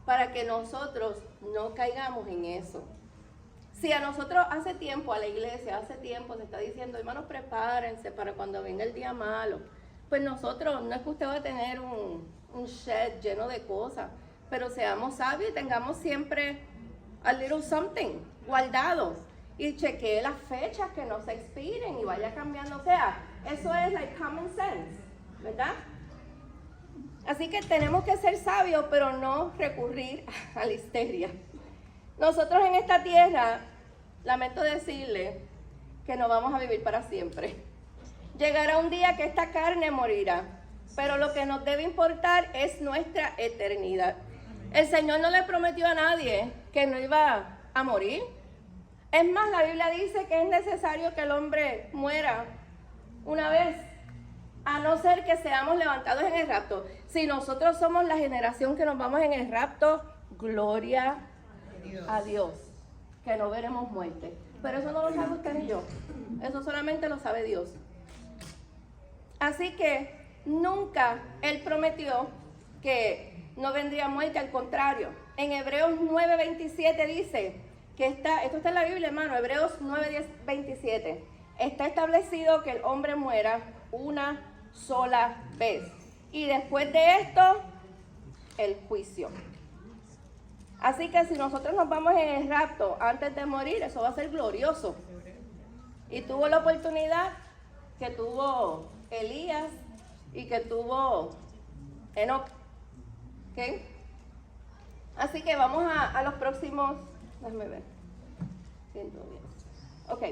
para que nosotros no caigamos en eso. Si a nosotros hace tiempo, a la iglesia, hace tiempo se está diciendo, hermanos, prepárense para cuando venga el día malo. pues nosotros, no es que usted va a tener un shed lleno de cosas, pero seamos sabios y tengamos siempre a little something guardado. Y chequee las fechas que no se expiren y vaya cambiando. O sea, eso es like common sense, ¿verdad? Así que tenemos que ser sabios, pero no recurrir a la histeria. Nosotros en esta tierra, lamento decirle que no vamos a vivir para siempre. Llegará un día que esta carne morirá, pero lo que nos debe importar es nuestra eternidad. El Señor no le prometió a nadie que no iba a morir. Es más, la Biblia dice que es necesario que el hombre muera una vez, a no ser que seamos levantados en el rapto. Si nosotros somos la generación que nos vamos en el rapto, gloria a Dios, que no veremos muerte. Pero eso no lo sabe usted ni yo, eso solamente lo sabe Dios. Así que nunca Él prometió que no vendría muerte, al contrario. En Hebreos 9:27 dice que esto está en la Biblia, hermano, Hebreos 9:27. Está establecido que el hombre muera una sola vez. Y después de esto, el juicio. Así que si nosotros nos vamos en el rapto antes de morir, eso va a ser glorioso. Y tuvo la oportunidad que tuvo Elías y que tuvo Enoc. ¿Ok? Así que vamos a los próximos, déjame ver. 110. Ok.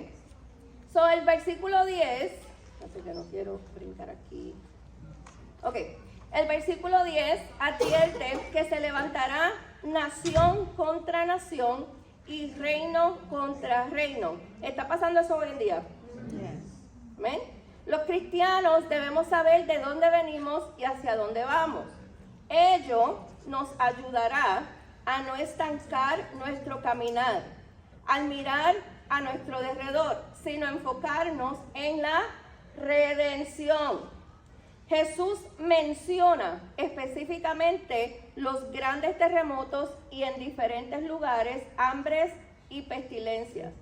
So, el versículo 10, así que no quiero brincar aquí. Ok. El versículo 10 advierte que se levantará nación contra nación y reino contra reino. ¿Está pasando eso hoy en día? ¿Amén? Los cristianos debemos saber de dónde venimos y hacia dónde vamos. Ello nos ayudará a no estancar nuestro caminar, al mirar a nuestro derredor, sino enfocarnos en la redención. Jesús menciona específicamente los grandes terremotos y en diferentes lugares hambres y pestilencias.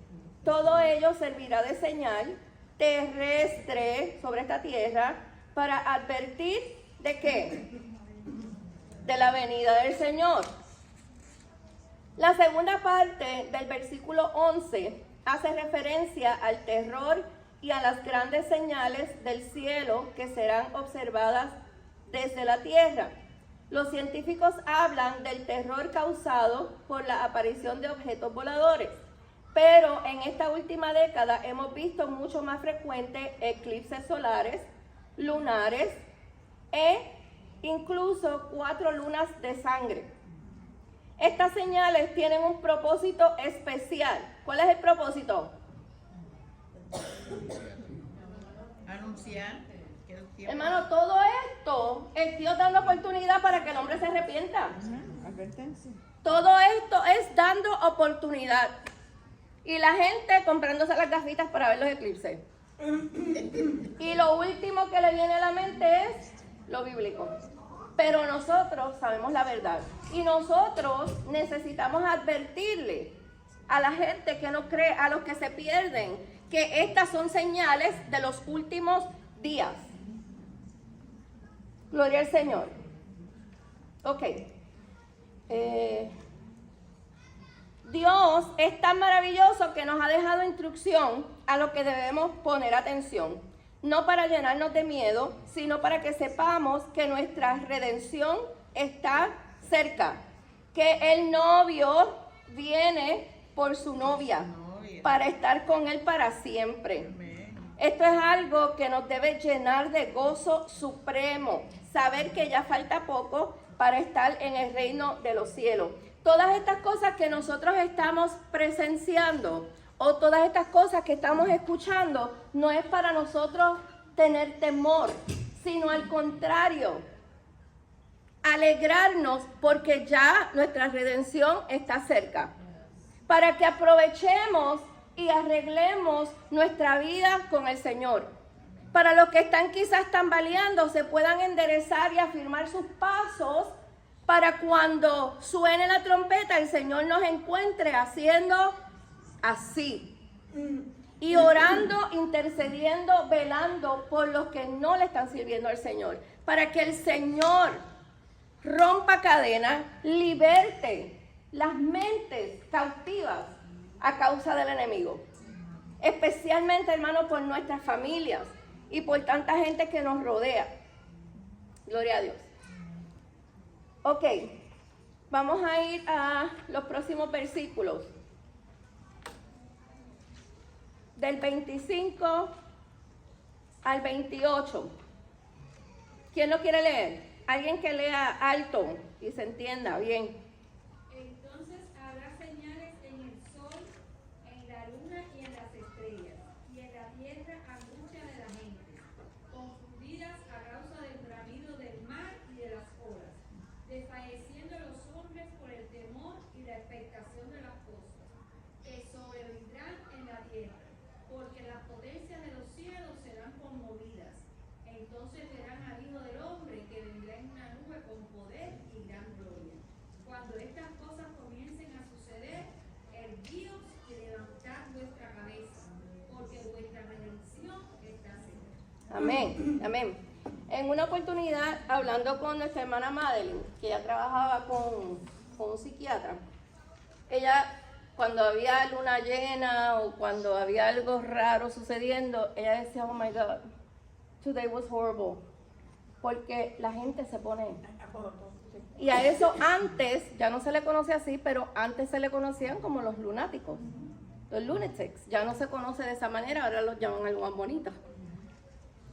Todo ello servirá de señal terrestre sobre esta tierra para advertir ¿de qué? De la venida del Señor. La segunda parte del versículo 11 hace referencia al terror y a las grandes señales del cielo que serán observadas desde la tierra. Los científicos hablan del terror causado por la aparición de objetos voladores, pero en esta última década hemos visto mucho más frecuentes eclipses solares, lunares e incluso 4 lunas de sangre. Estas señales tienen un propósito especial. ¿Cuál es el propósito? Anunciar que el tiempo... Hermano, todo esto es Dios dando oportunidad para que el hombre se arrepienta. Advertencia. Todo esto es dando oportunidad. Y la gente comprándose las gafitas para ver los eclipses. Y lo último que le viene a la mente es lo bíblico. Pero nosotros sabemos la verdad. Y nosotros necesitamos advertirle a la gente que no cree, a los que se pierden, que estas son señales de los últimos días. Gloria al Señor. Ok. Dios es tan maravilloso que nos ha dejado instrucción a lo que debemos poner atención. No para llenarnos de miedo, sino para que sepamos que nuestra redención está cerca. Que el novio viene por su novia para estar con él para siempre. Esto es algo que nos debe llenar de gozo supremo. Saber que ya falta poco para estar en el reino de los cielos. Todas estas cosas que nosotros estamos presenciando o todas estas cosas que estamos escuchando no es para nosotros tener temor, sino al contrario, alegrarnos porque ya nuestra redención está cerca. Para que aprovechemos y arreglemos nuestra vida con el Señor. Para los que están quizás tambaleando, se puedan enderezar y afirmar sus pasos para cuando suene la trompeta, el Señor nos encuentre haciendo así. y orando, intercediendo, velando por los que no le están sirviendo al Señor, para que el Señor rompa cadenas, liberte las mentes cautivas a causa del enemigo. Especialmente, hermano, por nuestras familias y por tanta gente que nos rodea. Gloria a Dios. Ok, vamos a ir a los próximos versículos. Del 25 al 28. ¿Quién lo quiere leer? Alguien que lea alto y se entienda bien. Entonces habrá señales en el sol, en la luna y en las estrellas, y en la tierra angustia de la gente, confundidas a causa del bramido del mar y de las olas, desfalleciendo los hombres por el temor y la expectación de las cosas que sobrevendrán en la tierra, porque las potencias de los cielos serán conmovidas. Entonces verán al Hijo del Hombre que vendrá en una nube con poder y gran gloria. Cuando estas cosas comiencen a suceder, erguíos y levantad vuestra cabeza, porque vuestra redención está cerca. Amén, amén. En una oportunidad, hablando con nuestra hermana Madeline, que ella trabajaba con un psiquiatra, ella, cuando había luna llena o cuando había algo raro sucediendo, ella decía, oh my God, today was horrible, porque la gente se pone... Y a eso antes, ya no se le conoce así, pero antes se le conocían como los lunáticos, los lunatics. Ya no se conoce de esa manera, ahora los llaman algo más bonito.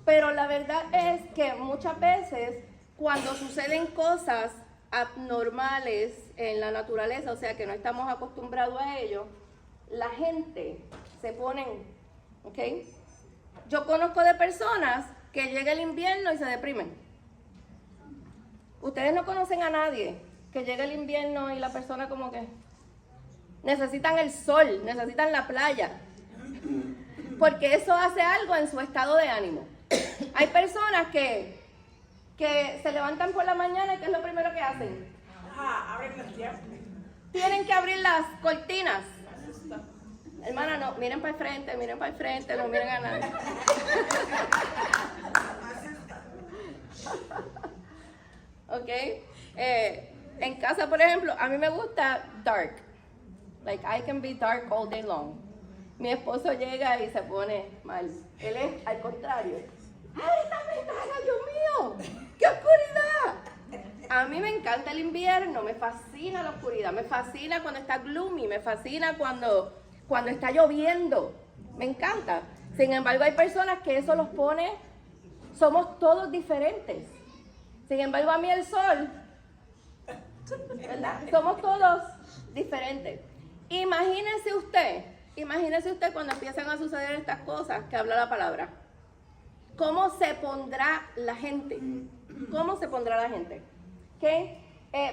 Pero la verdad es que muchas veces cuando suceden cosas abnormales en la naturaleza, o sea que no estamos acostumbrados a ello, la gente se ponen, ¿ok? Yo conozco de personas que llega el invierno y se deprimen. Ustedes no conocen a nadie que llegue el invierno y la persona como que necesitan el sol, necesitan la playa, porque eso hace algo en su estado de ánimo. Hay personas que se levantan por la mañana y ¿qué es lo primero que hacen? Abren las llaves. Tienen que abrir las cortinas. Hermana, no, miren para el frente, no miren a nadie. Ok, en casa, por ejemplo, a mí me gusta dark. Like, I can be dark all day long. Mi esposo llega y se pone mal. Él es al contrario. ¡Ay, esta ventana, Dios mío! ¡Qué oscuridad! A mí me encanta el invierno, me fascina la oscuridad, me fascina cuando está gloomy, me fascina cuando está lloviendo. Me encanta. Sin embargo, hay personas que eso los pone, somos todos diferentes. Sin embargo, a mí el sol, ¿verdad? Somos todos diferentes. Imagínese usted cuando empiezan a suceder estas cosas que habla la palabra. ¿Cómo se pondrá la gente? ¿Cómo se pondrá la gente? ¿Okay?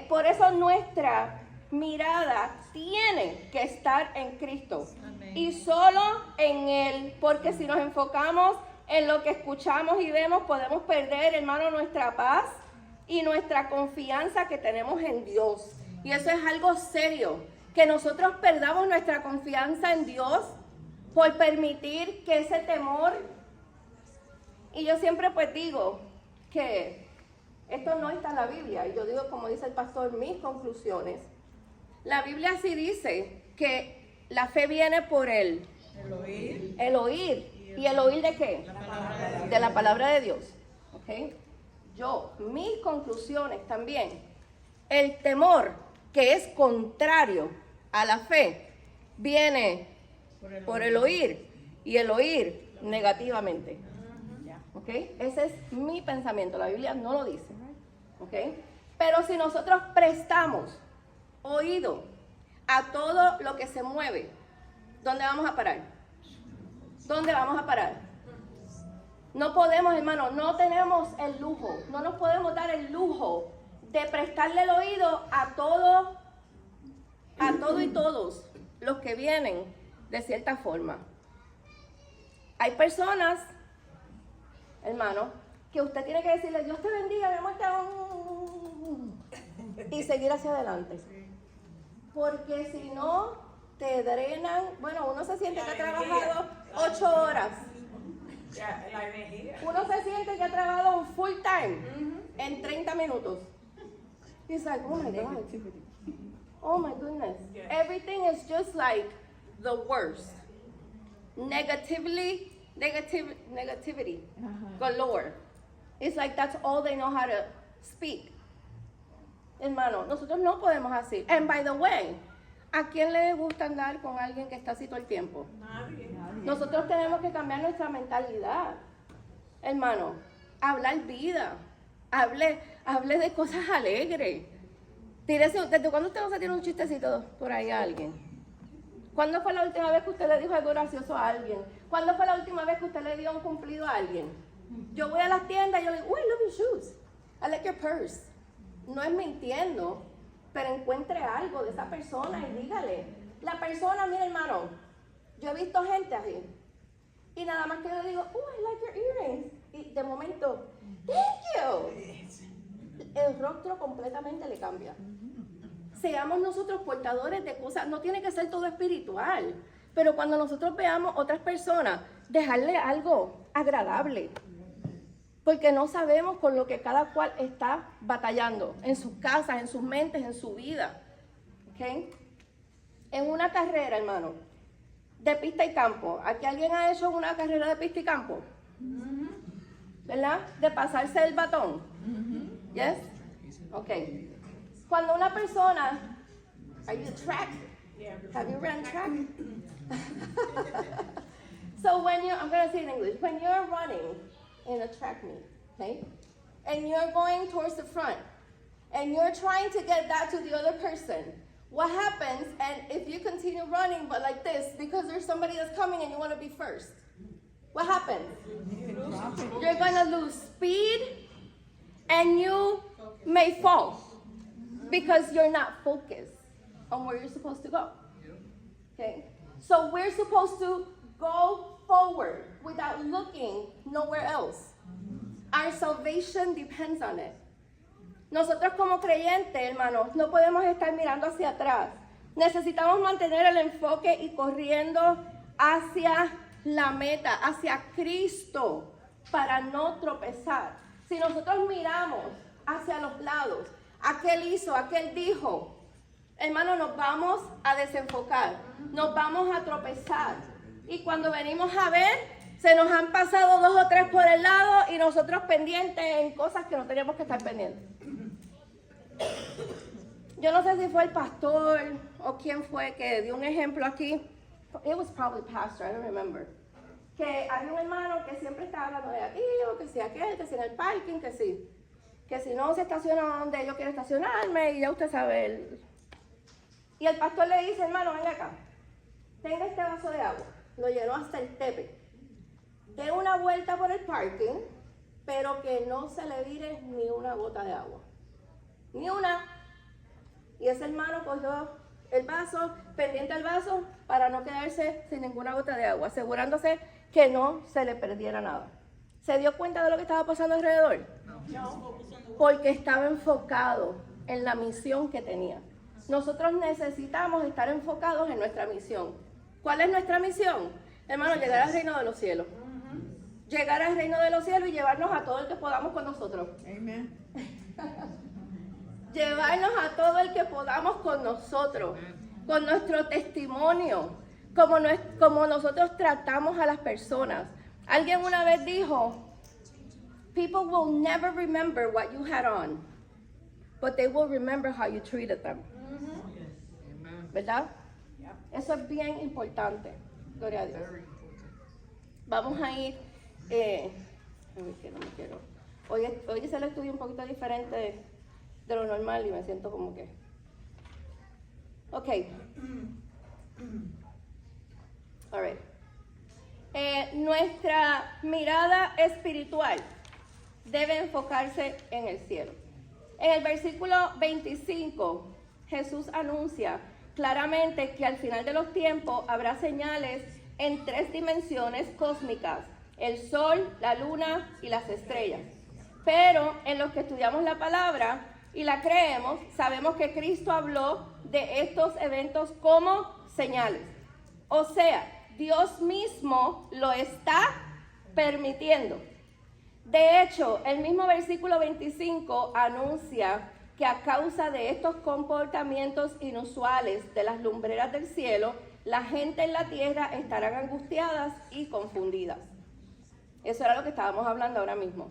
Por eso nuestra mirada tiene que estar en Cristo. Amén. Y solo en Él, porque si nos enfocamos en lo que escuchamos y vemos, podemos perder, hermano, nuestra paz y nuestra confianza que tenemos en Dios. Y eso es algo serio, que nosotros perdamos nuestra confianza en Dios por permitir que ese temor, y yo siempre pues digo que esto no está en la Biblia, y yo digo, como dice el pastor, mis conclusiones. La Biblia sí dice que la fe viene por el oír. ¿Y el oír de qué? De la palabra de Dios. ¿Okay? Mis conclusiones también. El temor, que es contrario a la fe, viene por el oír, y el oír negativamente. ¿Okay? Ese es mi pensamiento. La Biblia no lo dice. ¿Okay? Pero si nosotros prestamos oído a todo lo que se mueve, ¿dónde vamos a parar? ¿Dónde vamos a parar? No podemos, hermano, no tenemos el lujo, no nos podemos dar el lujo de prestarle el oído a todo y todos los que vienen de cierta forma. Hay personas, hermano, que usted tiene que decirle, Dios te bendiga, mi amor, y seguir hacia adelante. Porque si no, te drenan. Bueno, uno se siente que ha trabajado 8 horas. Ya, la energía. Uno se siente que ha trabajado un full time en 30 minutos. He's like, oh my God. Oh my goodness. Everything is just like the worst. Negativity galore. It's like that's all they know how to speak. Hermano, nosotros no podemos así. And by the way, ¿a quién le gusta andar con alguien que está así todo el tiempo? Nadie. Nosotros tenemos que cambiar nuestra mentalidad. Hermano, hablar vida. Hable de cosas alegres. Tírese, ¿desde cuándo usted no se tiene un chistecito por ahí a alguien? ¿Cuándo fue la última vez que usted le dijo algo gracioso a alguien? ¿Cuándo fue la última vez que usted le dio un cumplido a alguien? Yo voy a las tiendas y yo le digo, oh, I love your shoes. I like your purse. No es mintiendo, pero encuentre algo de esa persona y dígale. La persona, mira hermano, yo he visto gente así. Y nada más que yo le digo, oh, I like your earrings. Y de momento, thank you. El rostro completamente le cambia. Seamos nosotros portadores de cosas, no tiene que ser todo espiritual, pero cuando nosotros veamos otras personas, dejarle algo agradable, porque no sabemos con lo que cada cual está batallando, en sus casas, en sus mentes, en su vida, ¿ok? En una carrera, hermano, de pista y campo, ¿aquí alguien ha hecho una carrera de pista y campo? ¿Verdad? De pasarse el batón. ¿Yes? Ok. Cuando una persona, are you track? Have you run track? So when you, I'm going to say it in English, when you're running in a track meet, okay, and you're going towards the front, and you're trying to get that to the other person, what happens, and if you continue running but like this, because there's somebody that's coming and you want to be first, what happens? You're going to lose speed, and you may fall. Because you're not focused on where you're supposed to go. Okay? So we're supposed to go forward without looking nowhere else. Our salvation depends on it. Nosotros como creyentes, hermanos, no podemos estar mirando hacia atrás. Necesitamos mantener el enfoque y corriendo hacia la meta, hacia Cristo, para no tropezar. Si nosotros miramos hacia los lados, aquel hizo, aquel dijo, hermano, nos vamos a desenfocar, nos vamos a tropezar. Y cuando venimos a ver, se nos han pasado 2 o 3 por el lado y nosotros pendientes en cosas que no teníamos que estar pendientes. Yo no sé si fue el pastor o quién fue que dio un ejemplo aquí. It was probably pastor, I don't remember. Que había un hermano que siempre estaba hablando de aquí, o que si aquel, que si en el parking, que sí. Que si no se estaciona donde yo quiero estacionarme, y ya usted sabe. Y el pastor le dice, hermano, venga acá, tenga este vaso de agua. Lo llenó hasta el tepe. Dé una vuelta por el parking, pero que no se le vire ni una gota de agua. Ni una. Y ese hermano cogió el vaso, pendiente al vaso, para no quedarse sin ninguna gota de agua, asegurándose que no se le perdiera nada. ¿Se dio cuenta de lo que estaba pasando alrededor? No. Porque estaba enfocado en la misión que tenía. Nosotros necesitamos estar enfocados en nuestra misión. ¿Cuál es nuestra misión? Hermano, llegar al reino de los cielos. Llegar al reino de los cielos y llevarnos a todo el que podamos con nosotros. Amen. Llevarnos a todo el que podamos con nosotros, con nuestro testimonio, como nosotros tratamos a las personas. Alguien una vez dijo, people will never remember what you had on, but they will remember how you treated them. ¿Verdad? Eso es bien importante. Gloria a Dios. Vamos a ir, Hoy hice el estudio un poquito diferente de lo normal y me siento como que... Ok. All right. Nuestra mirada espiritual debe enfocarse en el cielo. En el versículo 25, Jesús anuncia claramente que al final de los tiempos habrá señales en 3 dimensiones cósmicas: el sol, la luna y las estrellas. Pero en los que estudiamos la palabra y la creemos, sabemos que Cristo habló de estos eventos como señales. O sea, Dios mismo lo está permitiendo. De hecho, el mismo versículo 25 anuncia que a causa de estos comportamientos inusuales de las lumbreras del cielo, la gente en la tierra estarán angustiadas y confundidas. Eso era lo que estábamos hablando ahora mismo.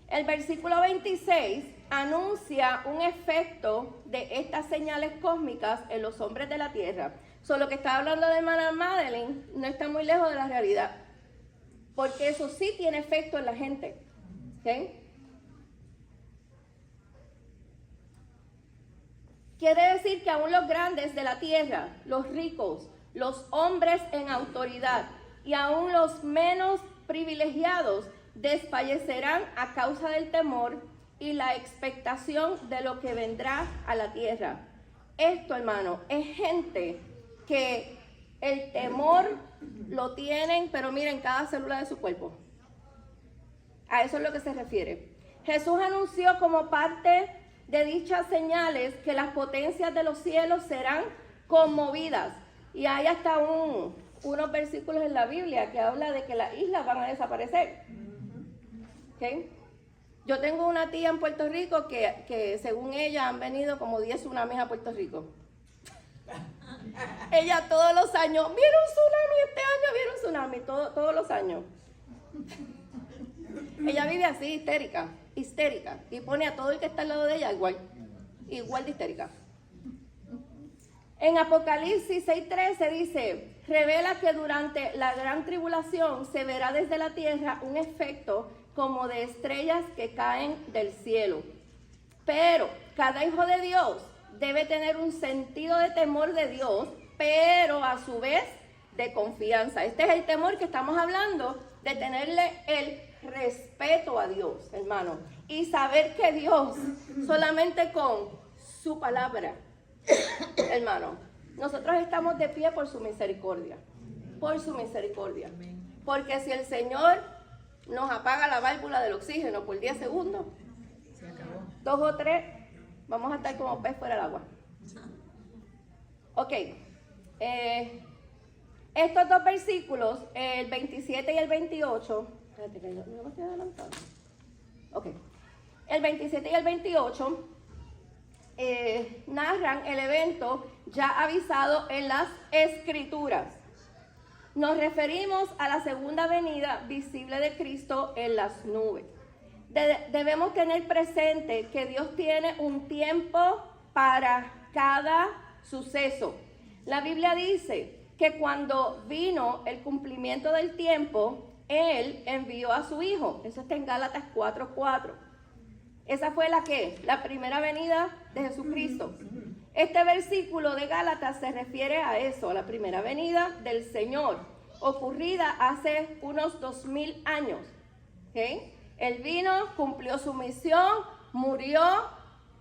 El versículo 26 anuncia un efecto de estas señales cósmicas en los hombres de la tierra. Lo que está hablando de hermana Madeline no está muy lejos de la realidad, porque eso sí tiene efecto en la gente. ¿Okay? Quiere decir que aún los grandes de la tierra, los ricos, los hombres en autoridad y aún los menos privilegiados desfallecerán a causa del temor y la expectación de lo que vendrá a la tierra. Esto, hermano, es gente que el temor lo tienen, pero miren, cada célula de su cuerpo. A eso es lo que se refiere. Jesús anunció como parte de dichas señales que las potencias de los cielos serán conmovidas. Y hay hasta unos versículos en la Biblia que habla de que las islas van a desaparecer. ¿Okay? Yo tengo una tía en Puerto Rico que según ella han venido como 10 tsunamis a Puerto Rico. Ella todos los años, ¿vieron tsunami este año? ¿Vieron tsunami? Todos los años. Ella vive así, histérica, y pone a todo el que está al lado de ella igual de histérica. En Apocalipsis 6:13 dice, revela que durante la gran tribulación se verá desde la tierra un efecto como de estrellas que caen del cielo. Pero cada hijo de Dios debe tener un sentido de temor de Dios, pero a su vez de confianza. Este es el temor que estamos hablando, de tenerle el respeto a Dios, hermano, y saber que Dios solamente con su palabra, hermano, nosotros estamos de pie por su misericordia, porque si el Señor nos apaga la válvula del oxígeno por 10 segundos, Se acabó. 2 o 3, vamos a estar como pez fuera del agua. Ok, estos dos versículos, el 27 y el 28, espérate que no me estoy adelantando. Ok, el 27 y el 28 narran el evento ya avisado en las Escrituras. Nos referimos a la segunda venida visible de Cristo en las nubes. Debemos tener presente que Dios tiene un tiempo para cada suceso. La Biblia dice que cuando vino el cumplimiento del tiempo, Él envió a su Hijo. Eso está en Gálatas 4:4. Esa fue la primera venida de Jesucristo. Este versículo de Gálatas se refiere a eso, a la primera venida del Señor, ocurrida hace unos 2000 años. ¿Okay? Él vino, cumplió su misión, murió,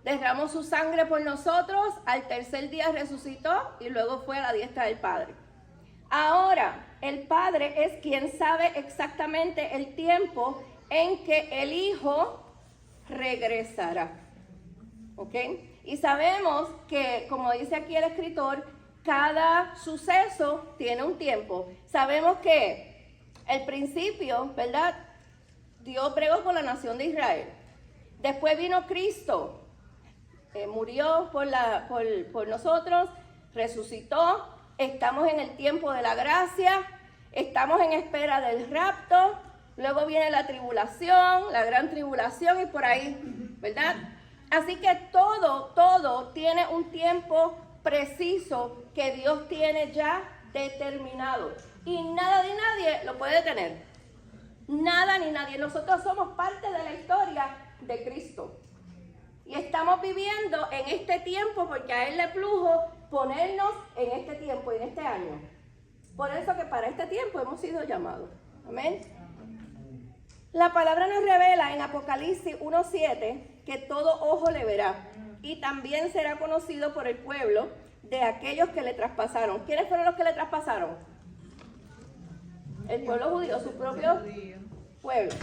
derramó su sangre por nosotros, al tercer día resucitó y luego fue a la diestra del Padre. Ahora, el Padre es quien sabe exactamente el tiempo en que el Hijo regresará. ¿Ok? Y sabemos que, como dice aquí el escritor, cada suceso tiene un tiempo. Sabemos que el principio, ¿verdad? Dios bregó con la nación de Israel. Después vino Cristo, murió por nosotros, resucitó. Estamos en el tiempo de la gracia, estamos en espera del rapto. Luego viene la tribulación, la gran tribulación y por ahí, ¿verdad? Así que todo tiene un tiempo preciso que Dios tiene ya determinado. Y nada ni nadie lo puede detener. Nada ni nadie. Nosotros somos parte de la historia de Cristo. Y estamos viviendo en este tiempo porque a Él le plujo ponernos en este tiempo, en este año. Por eso que para este tiempo hemos sido llamados. Amén. La palabra nos revela en Apocalipsis 1:7 que todo ojo le verá y también será conocido por el pueblo de aquellos que le traspasaron. ¿Quiénes fueron los que le traspasaron? El pueblo judío, su propio pueblo.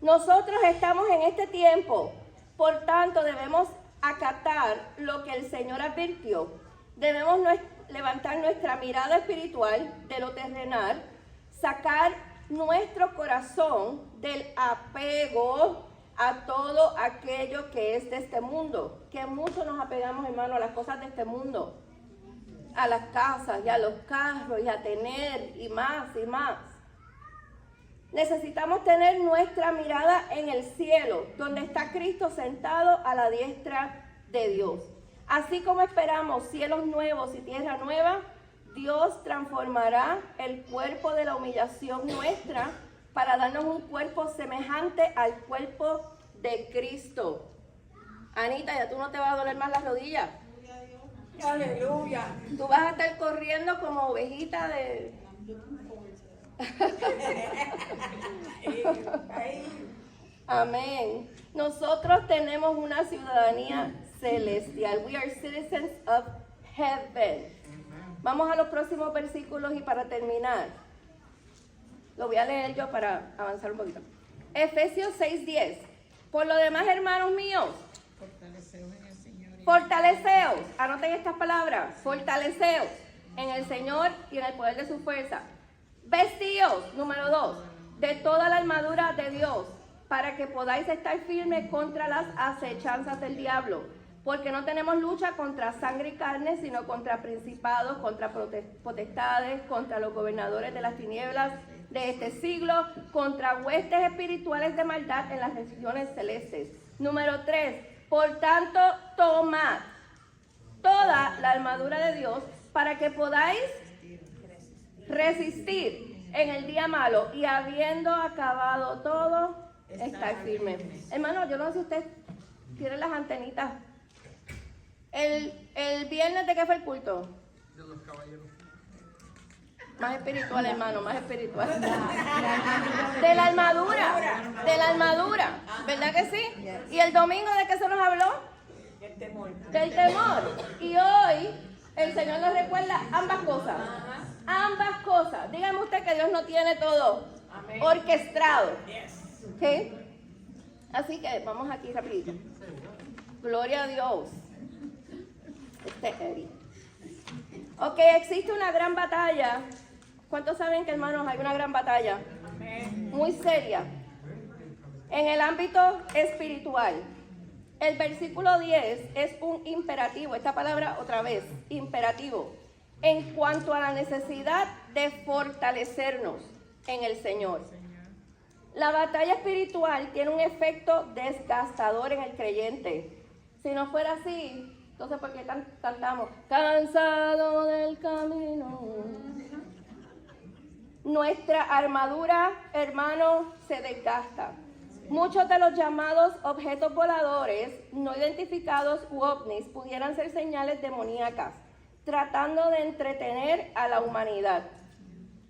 Nosotros estamos en este tiempo, por tanto debemos acatar lo que el Señor advirtió. Debemos levantar nuestra mirada espiritual de lo terrenal sacar nuestro corazón del apego a todo aquello que es de este mundo, que mucho nos apegamos, hermano, a las cosas de este mundo, a las casas y a los carros y a tener y más y más. Necesitamos tener nuestra mirada en el cielo, donde está Cristo sentado a la diestra de Dios. Así como esperamos cielos nuevos y tierra nueva, Dios transformará el cuerpo de la humillación nuestra para darnos un cuerpo semejante al cuerpo de Cristo. Anita, ya tú no te vas a doler más las rodillas. Aleluya. Tú vas a estar corriendo como ovejita de... Amén. Nosotros tenemos una ciudadanía celestial. We are citizens of heaven. Vamos a los próximos versículos y para terminar, lo voy a leer yo para avanzar un poquito. Efesios 6:10. Por lo demás, hermanos míos, Fortaleceos en el Señor. fortaleceos, anoten estas palabras, fortaleceos en el Señor y en el poder de su fuerza. Vestíos, número 2, de toda la armadura de Dios, para que podáis estar firmes contra las acechanzas del diablo. Porque no tenemos lucha contra sangre y carne, sino contra principados, contra potestades, contra los gobernadores de las tinieblas de este siglo, contra huestes espirituales de maldad en las regiones celestes. Número 3, por tanto, tomad toda la armadura de Dios para que podáis resistir en el día malo y habiendo acabado todo, estar firme. Hermano, yo no sé si usted tiene las antenitas. El viernes, ¿de qué fue el culto? De los caballeros. Más espiritual, hermano, más espiritual. De la armadura, ¿verdad que sí? ¿Y el domingo de qué se nos habló? El temor. Del temor. Y hoy el Señor nos recuerda ambas cosas. Ambas cosas. Dígame usted que Dios no tiene todo orquestado. ¿Ok? Así que vamos aquí rapidito. Gloria a Dios. Ok, existe una gran batalla. ¿Cuántos saben que, hermanos, hay una gran batalla? Muy seria. En el ámbito espiritual. El versículo 10 es un imperativo. Esta palabra otra vez, imperativo. En cuanto a la necesidad de fortalecernos en el Señor. La batalla espiritual tiene un efecto desgastador en el creyente. Si no fuera así, entonces ¿por qué cantamos? Cansado del camino. Nuestra armadura, hermano, se desgasta. Muchos de los llamados objetos voladores no identificados u ovnis pudieran ser señales demoníacas, tratando de entretener a la humanidad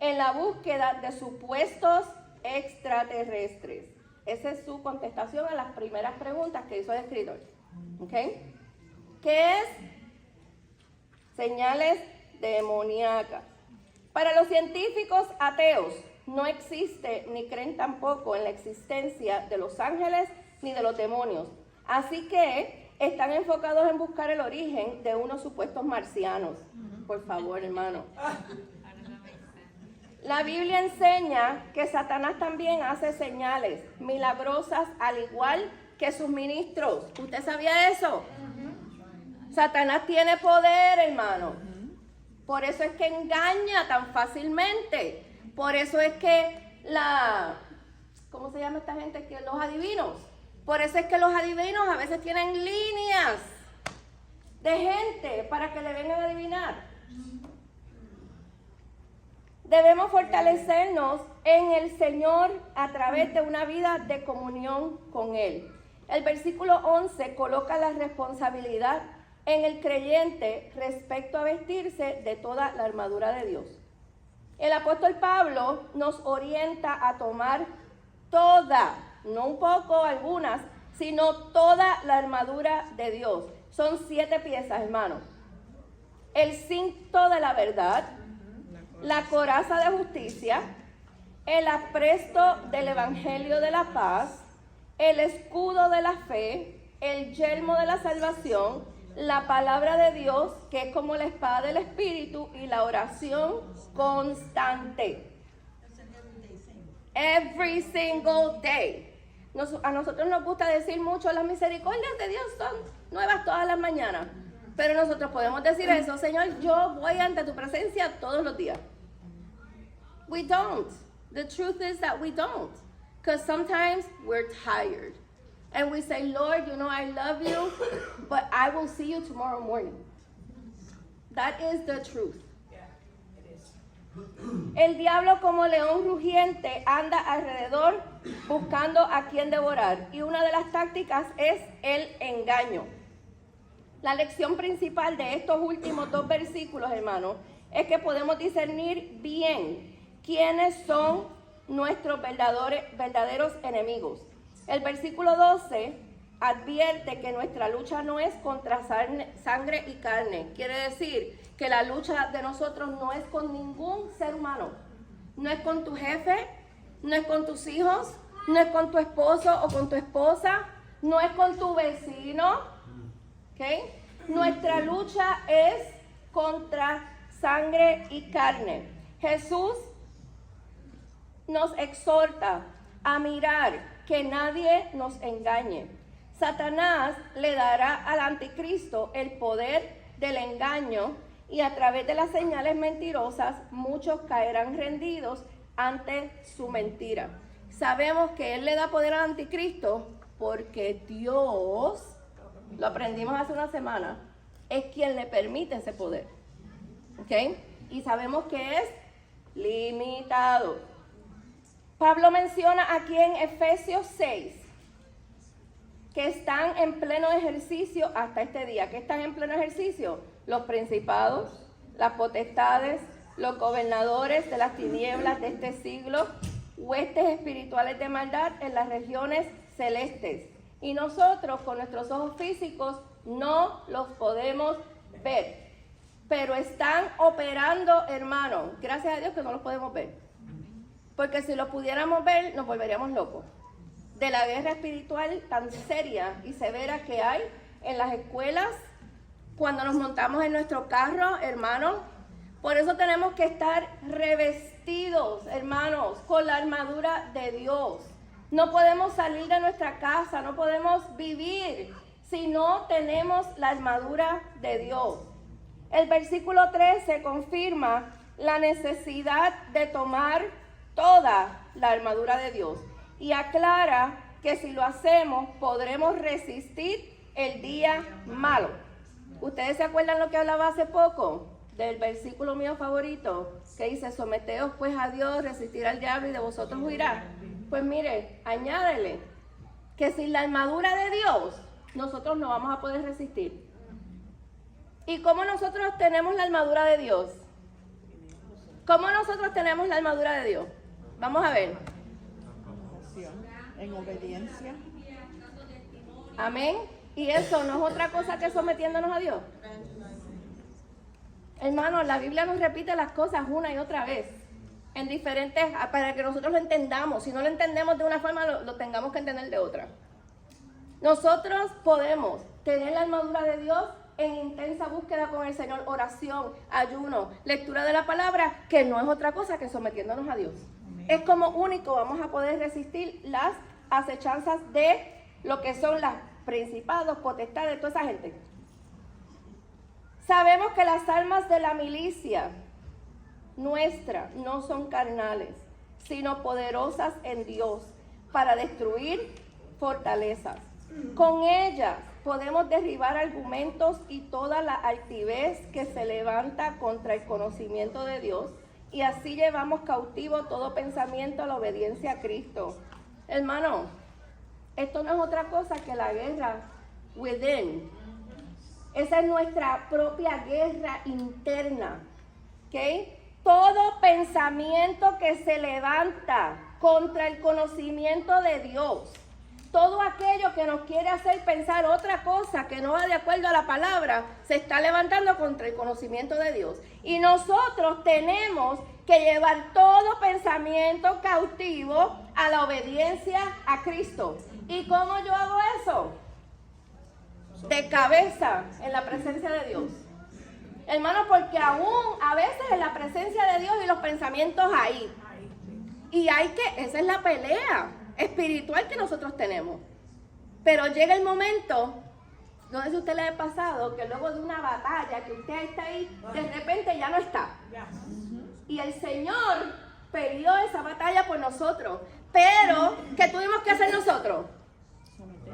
en la búsqueda de supuestos extraterrestres. Esa es su contestación a las primeras preguntas que hizo el escritor. ¿Ok? ¿Qué es? Señales demoníacas. Para los científicos ateos, no existe ni creen tampoco en la existencia de los ángeles ni de los demonios. Así que están enfocados en buscar el origen de unos supuestos marcianos. Por favor, hermano. La Biblia enseña que Satanás también hace señales milagrosas al igual que sus ministros. ¿Usted sabía eso? Satanás tiene poder, hermano. Por eso es que engaña tan fácilmente. Por eso es que ¿cómo se llama esta gente? Que los adivinos. Por eso es que los adivinos a veces tienen líneas de gente para que le vengan a adivinar. Debemos fortalecernos en el Señor a través de una vida de comunión con Él. El versículo 11 coloca la responsabilidad en el creyente respecto a vestirse de toda la armadura de Dios. El apóstol Pablo nos orienta a tomar toda, no un poco, algunas, sino toda la armadura de Dios. Son 7 piezas, hermano. El cinto de la verdad, la coraza de justicia, el apresto del evangelio de la paz, el escudo de la fe, el yelmo de la salvación, la palabra de Dios, que es como la espada del Espíritu, y la oración constante. Every single day. A nosotros nos gusta decir mucho, las misericordias de Dios son nuevas todas las mañanas. Pero nosotros podemos decir eso, Señor, yo voy ante tu presencia todos los días. We don't. The truth is that we don't. Because sometimes we're tired. And we say, Lord, you know I love you, but I will see you tomorrow morning. That is the truth. El diablo como león rugiente anda alrededor buscando a quien devorar. Y una de las tácticas es el engaño. La lección principal de estos últimos 2 versículos, hermanos, es que podemos discernir bien quiénes son nuestros verdaderos enemigos. El versículo 12 advierte que nuestra lucha no es contra sangre y carne. Quiere decir que la lucha de nosotros no es con ningún ser humano. No es con tu jefe, no es con tus hijos, no es con tu esposo o con tu esposa, no es con tu vecino. ¿Okay? Nuestra lucha es contra sangre y carne. Jesús nos exhorta a mirar que nadie nos engañe. Satanás le dará al anticristo el poder del engaño y a través de las señales mentirosas muchos caerán rendidos ante su mentira. Sabemos que él le da poder al anticristo porque Dios, lo aprendimos hace una semana, es quien le permite ese poder. ¿Ok? Y sabemos que es limitado. Pablo menciona aquí en Efesios 6 que están en pleno ejercicio hasta este día. ¿Qué están en pleno ejercicio? Los principados, las potestades, los gobernadores de las tinieblas de este siglo, huestes espirituales de maldad en las regiones celestes. Y nosotros con nuestros ojos físicos no los podemos ver, pero están operando, hermano. Gracias a Dios que no los podemos ver, porque si los pudiéramos ver nos volveríamos locos de la guerra espiritual tan seria y severa que hay en las escuelas, cuando nos montamos en nuestro carro, hermanos. Por eso tenemos que estar revestidos, hermanos, con la armadura de Dios. No podemos salir de nuestra casa, no podemos vivir si no tenemos la armadura de Dios. El versículo 13 confirma la necesidad de tomar toda la armadura de Dios y aclara que si lo hacemos podremos resistir el día malo. ¿Ustedes se acuerdan lo que hablaba hace poco? Del versículo mío favorito, que dice, someteos pues a Dios, resistir al diablo y de vosotros huirá. Pues mire, añádele que sin la armadura de Dios, nosotros no vamos a poder resistir. ¿Y cómo nosotros tenemos la armadura de Dios? ¿Cómo nosotros tenemos la armadura de Dios? Vamos a ver. En obediencia. Amén. Y eso no es otra cosa que sometiéndonos a Dios. Hermanos, la Biblia nos repite las cosas una y otra vez, en diferentes, para que nosotros lo entendamos. Si no lo entendemos de una forma, lo tengamos que entender de otra. Nosotros podemos tener la armadura de Dios en intensa búsqueda con el Señor, oración, ayuno, lectura de la palabra, que no es otra cosa que sometiéndonos a Dios. Amén. Es como único vamos a poder resistir las acechanzas de lo que son las principados, potestades, toda esa gente. Sabemos que las armas de la milicia nuestra no son carnales, sino poderosas en Dios para destruir fortalezas. Con ellas podemos derribar argumentos y toda la altivez que se levanta contra el conocimiento de Dios, y así llevamos cautivo todo pensamiento a la obediencia a Cristo. Hermano, esto no es otra cosa que la guerra within. Esa es nuestra propia guerra interna. ¿Ok? Todo pensamiento que se levanta contra el conocimiento de Dios, todo aquello que nos quiere hacer pensar otra cosa que no va de acuerdo a la palabra, se está levantando contra el conocimiento de Dios. Y nosotros tenemos que llevar todo pensamiento cautivo a la obediencia a Cristo. ¿Y cómo yo hago eso? De cabeza en la presencia de Dios. Hermano, porque aún a veces en la presencia de Dios y los pensamientos ahí. Y esa es la pelea espiritual que nosotros tenemos. Pero llega el momento, no sé si a usted le ha pasado, que luego de una batalla, que usted está ahí, de repente ya no está. Y el Señor peleó esa batalla por nosotros. Pero, ¿qué tuvimos que hacer nosotros?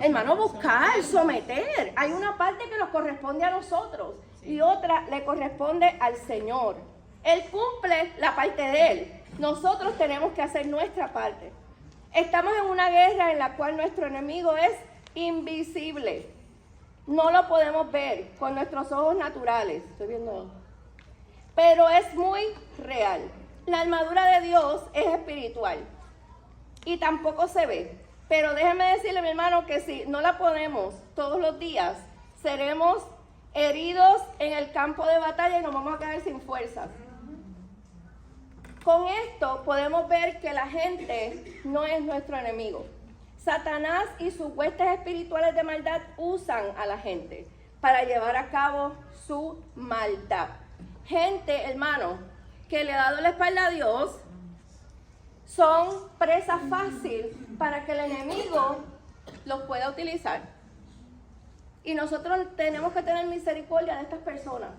Hermano, buscar, someter. Hay una parte que nos corresponde a nosotros y otra le corresponde al Señor. Él cumple la parte de Él. Nosotros tenemos que hacer nuestra parte. Estamos en una guerra en la cual nuestro enemigo es invisible. No lo podemos ver con nuestros ojos naturales. Estoy viendo. Pero es muy real. La armadura de Dios es espiritual y tampoco se ve. Pero déjeme decirle, mi hermano, que si no la ponemos todos los días, seremos heridos en el campo de batalla y nos vamos a quedar sin fuerzas. Con esto podemos ver que la gente no es nuestro enemigo. Satanás y sus huestes espirituales de maldad usan a la gente para llevar a cabo su maldad. Gente, hermano, que le ha dado la espalda a Dios, son presa fácil para que el enemigo los pueda utilizar. Y nosotros tenemos que tener misericordia de estas personas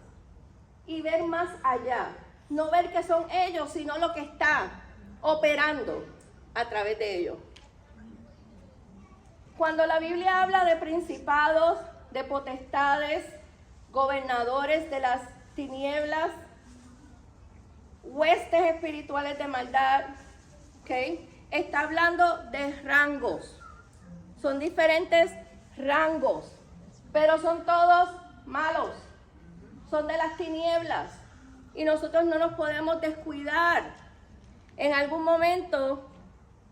y ver más allá. No ver que son ellos, sino lo que está operando a través de ellos. Cuando la Biblia habla de principados, de potestades, gobernadores de las tinieblas, huestes espirituales de maldad, ¿okay? Está hablando de rangos. Son diferentes rangos, pero son todos malos. Son de las tinieblas y nosotros no nos podemos descuidar. En algún momento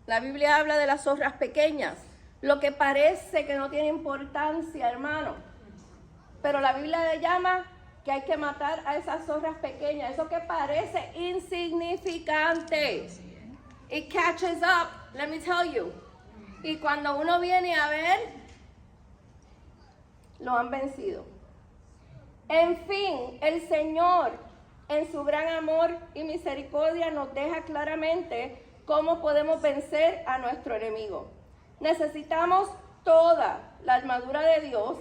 la Biblia habla de las zorras pequeñas, lo que parece que no tiene importancia, hermano, pero la Biblia le llama que hay que matar a esas zorras pequeñas, eso que parece insignificante. It catches up, let me tell you. Y cuando uno viene a ver, lo han vencido. En fin, el Señor, en su gran amor y misericordia, nos deja claramente cómo podemos vencer a nuestro enemigo. Necesitamos toda la armadura de Dios.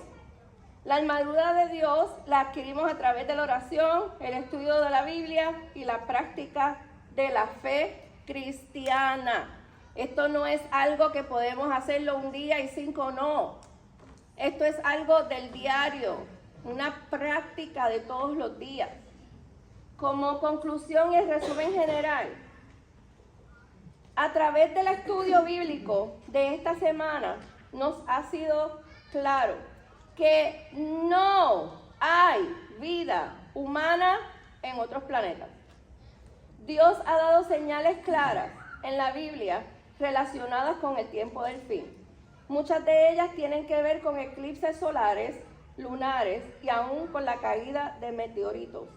La armadura de Dios la adquirimos a través de la oración, el estudio de la Biblia y la práctica de la fe cristiana. Esto no es algo que podemos hacerlo un día y 5 no. Esto es algo del diario, una práctica de todos los días. Como conclusión y resumen general, a través del estudio bíblico de esta semana nos ha sido claro que no hay vida humana en otros planetas. Dios ha dado señales claras en la Biblia relacionadas con el tiempo del fin. Muchas de ellas tienen que ver con eclipses solares, lunares y aún con la caída de meteoritos.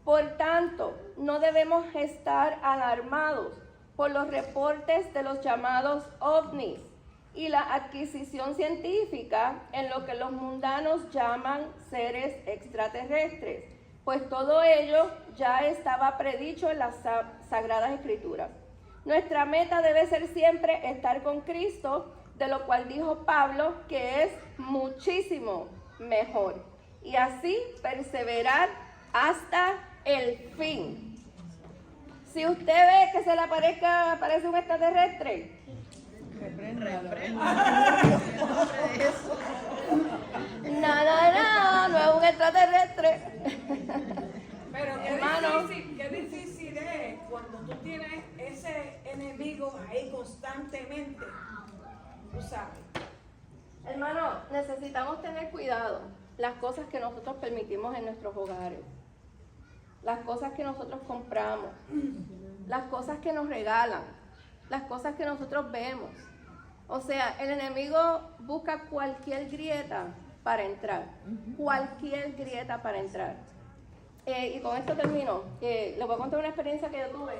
Por tanto, no debemos estar alarmados por los reportes de los llamados ovnis y la adquisición científica en lo que los mundanos llaman seres extraterrestres, pues todo ello ya estaba predicho en las Sagradas Escrituras. Nuestra meta debe ser siempre estar con Cristo, de lo cual dijo Pablo que es muchísimo mejor, y así perseverar hasta el fin. Si usted ve que se le aparece un extraterrestre, no es un extraterrestre. Pero Hermano, qué difícil es cuando tú tienes ese enemigo ahí constantemente, tú sabes. hermano, necesitamos tener cuidado las cosas que nosotros permitimos en nuestros hogares, las cosas que nosotros compramos, las cosas que nos regalan, las cosas que nosotros vemos. O sea, el enemigo busca cualquier grieta para entrar, cualquier grieta para entrar. Y con esto termino. Les voy a contar una experiencia que yo tuve,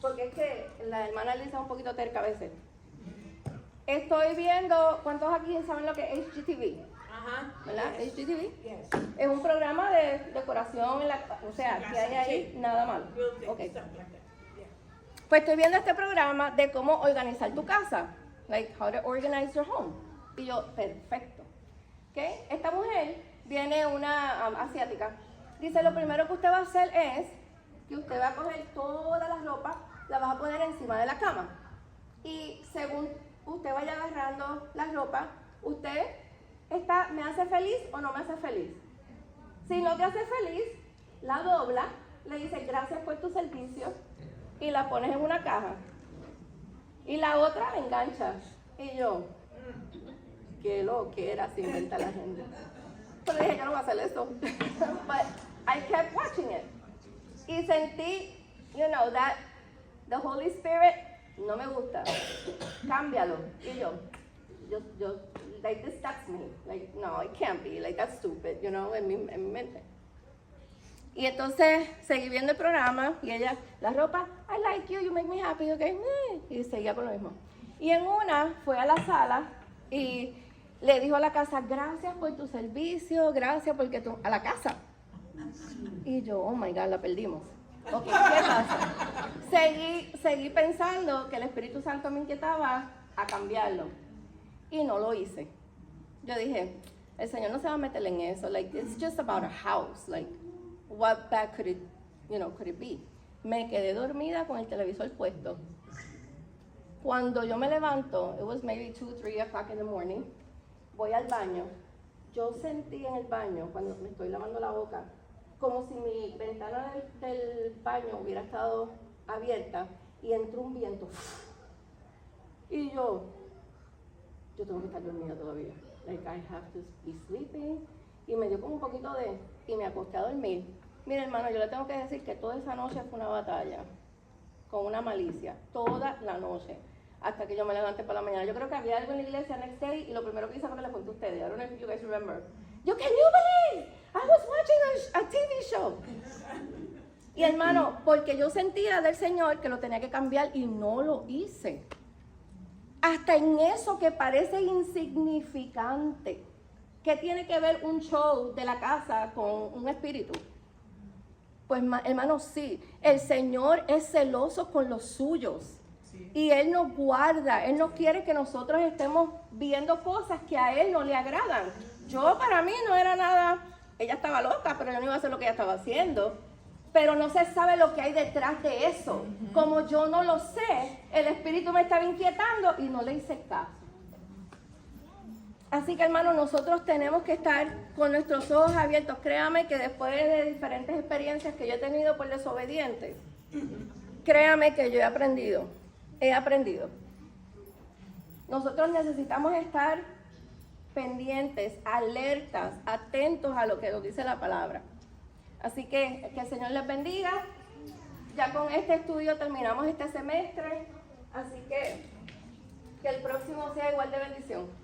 porque es que la hermana Lisa es un poquito terca a veces. Estoy viendo, ¿cuántos aquí saben lo que es HGTV? Ajá. ¿Verdad? HGTV. Yes. Es un programa de decoración, o sea, que hay ahí Sí. nada malo. Building, Ok. stuff like that. Yeah. Pues estoy viendo este programa de cómo organizar tu casa. Like, how to organize your home. Y yo, perfecto. ¿Okay? Esta mujer viene una asiática. Dice, lo primero que usted va a hacer es que usted va a coger todas las ropas, la vas a poner encima de la cama. Y según usted vaya agarrando las ropas, usted ¿me hace feliz o no me hace feliz? Si no te hace feliz, la dobla, le dice gracias por tu servicio y la pones en una caja. Y la otra la enganchas. Y yo, qué lo que era se inventa la gente. Pero dije, yo no voy a hacer eso. But I kept watching it. Y sentí, that the Holy Spirit no me gusta. Cámbialo. Y yo, like, this that's me. Like, no, it can't be. Like, that's stupid, en mi mente. Y entonces seguí viendo el programa y ella, la ropa, I like you, you make me happy, okay? Y seguía con lo mismo. Y en una fue a la sala y le dijo a la casa, gracias por tu servicio, gracias porque tú, a la casa. Y yo, oh my God, la perdimos. Ok, ¿qué pasa? Seguí pensando que el Espíritu Santo me inquietaba a cambiarlo. Y no lo hice. Yo dije, el Señor no se va a meter en eso. Like, it's just about a house. Like, what bad could it be? Me quedé dormida con el televisor puesto. Cuando yo me levanto, it was maybe 2, 3 o'clock in the morning, voy al baño. Yo sentí en el baño, cuando me estoy lavando la boca, como si mi ventana del baño hubiera estado abierta y entró un viento. Y yo tengo que estar dormida todavía. Like, I have to be sleeping. Y me dio como un poquito y me acosté a dormir. Mira, hermano, yo le tengo que decir que toda esa noche fue una batalla, con una malicia, toda la noche, hasta que yo me levanté por la mañana. Yo creo que había algo en la iglesia next day, y lo primero que hice fue que le conté a ustedes. I don't know if you guys remember. Yo, can you believe? I was watching a TV show. Y hermano, porque yo sentía del Señor que lo tenía que cambiar y no lo hice. Hasta en eso que parece insignificante. ¿Qué tiene que ver un show de la casa con un espíritu? Pues hermano, sí, el Señor es celoso con los suyos. Sí. Y Él nos guarda, Él no quiere que nosotros estemos viendo cosas que a Él no le agradan. Yo, para mí no era nada, ella estaba loca, pero yo no iba a hacer lo que ella estaba haciendo. Pero no se sabe lo que hay detrás de eso. Como yo no lo sé, el espíritu me estaba inquietando y no le hice caso. Así que, hermano, nosotros tenemos que estar con nuestros ojos abiertos. Créame que después de diferentes experiencias que yo he tenido por desobediente, créame que yo he aprendido. Nosotros necesitamos estar pendientes, alertas, atentos a lo que nos dice la palabra. Así que el Señor les bendiga. Ya con este estudio terminamos este semestre. Así que el próximo sea igual de bendición.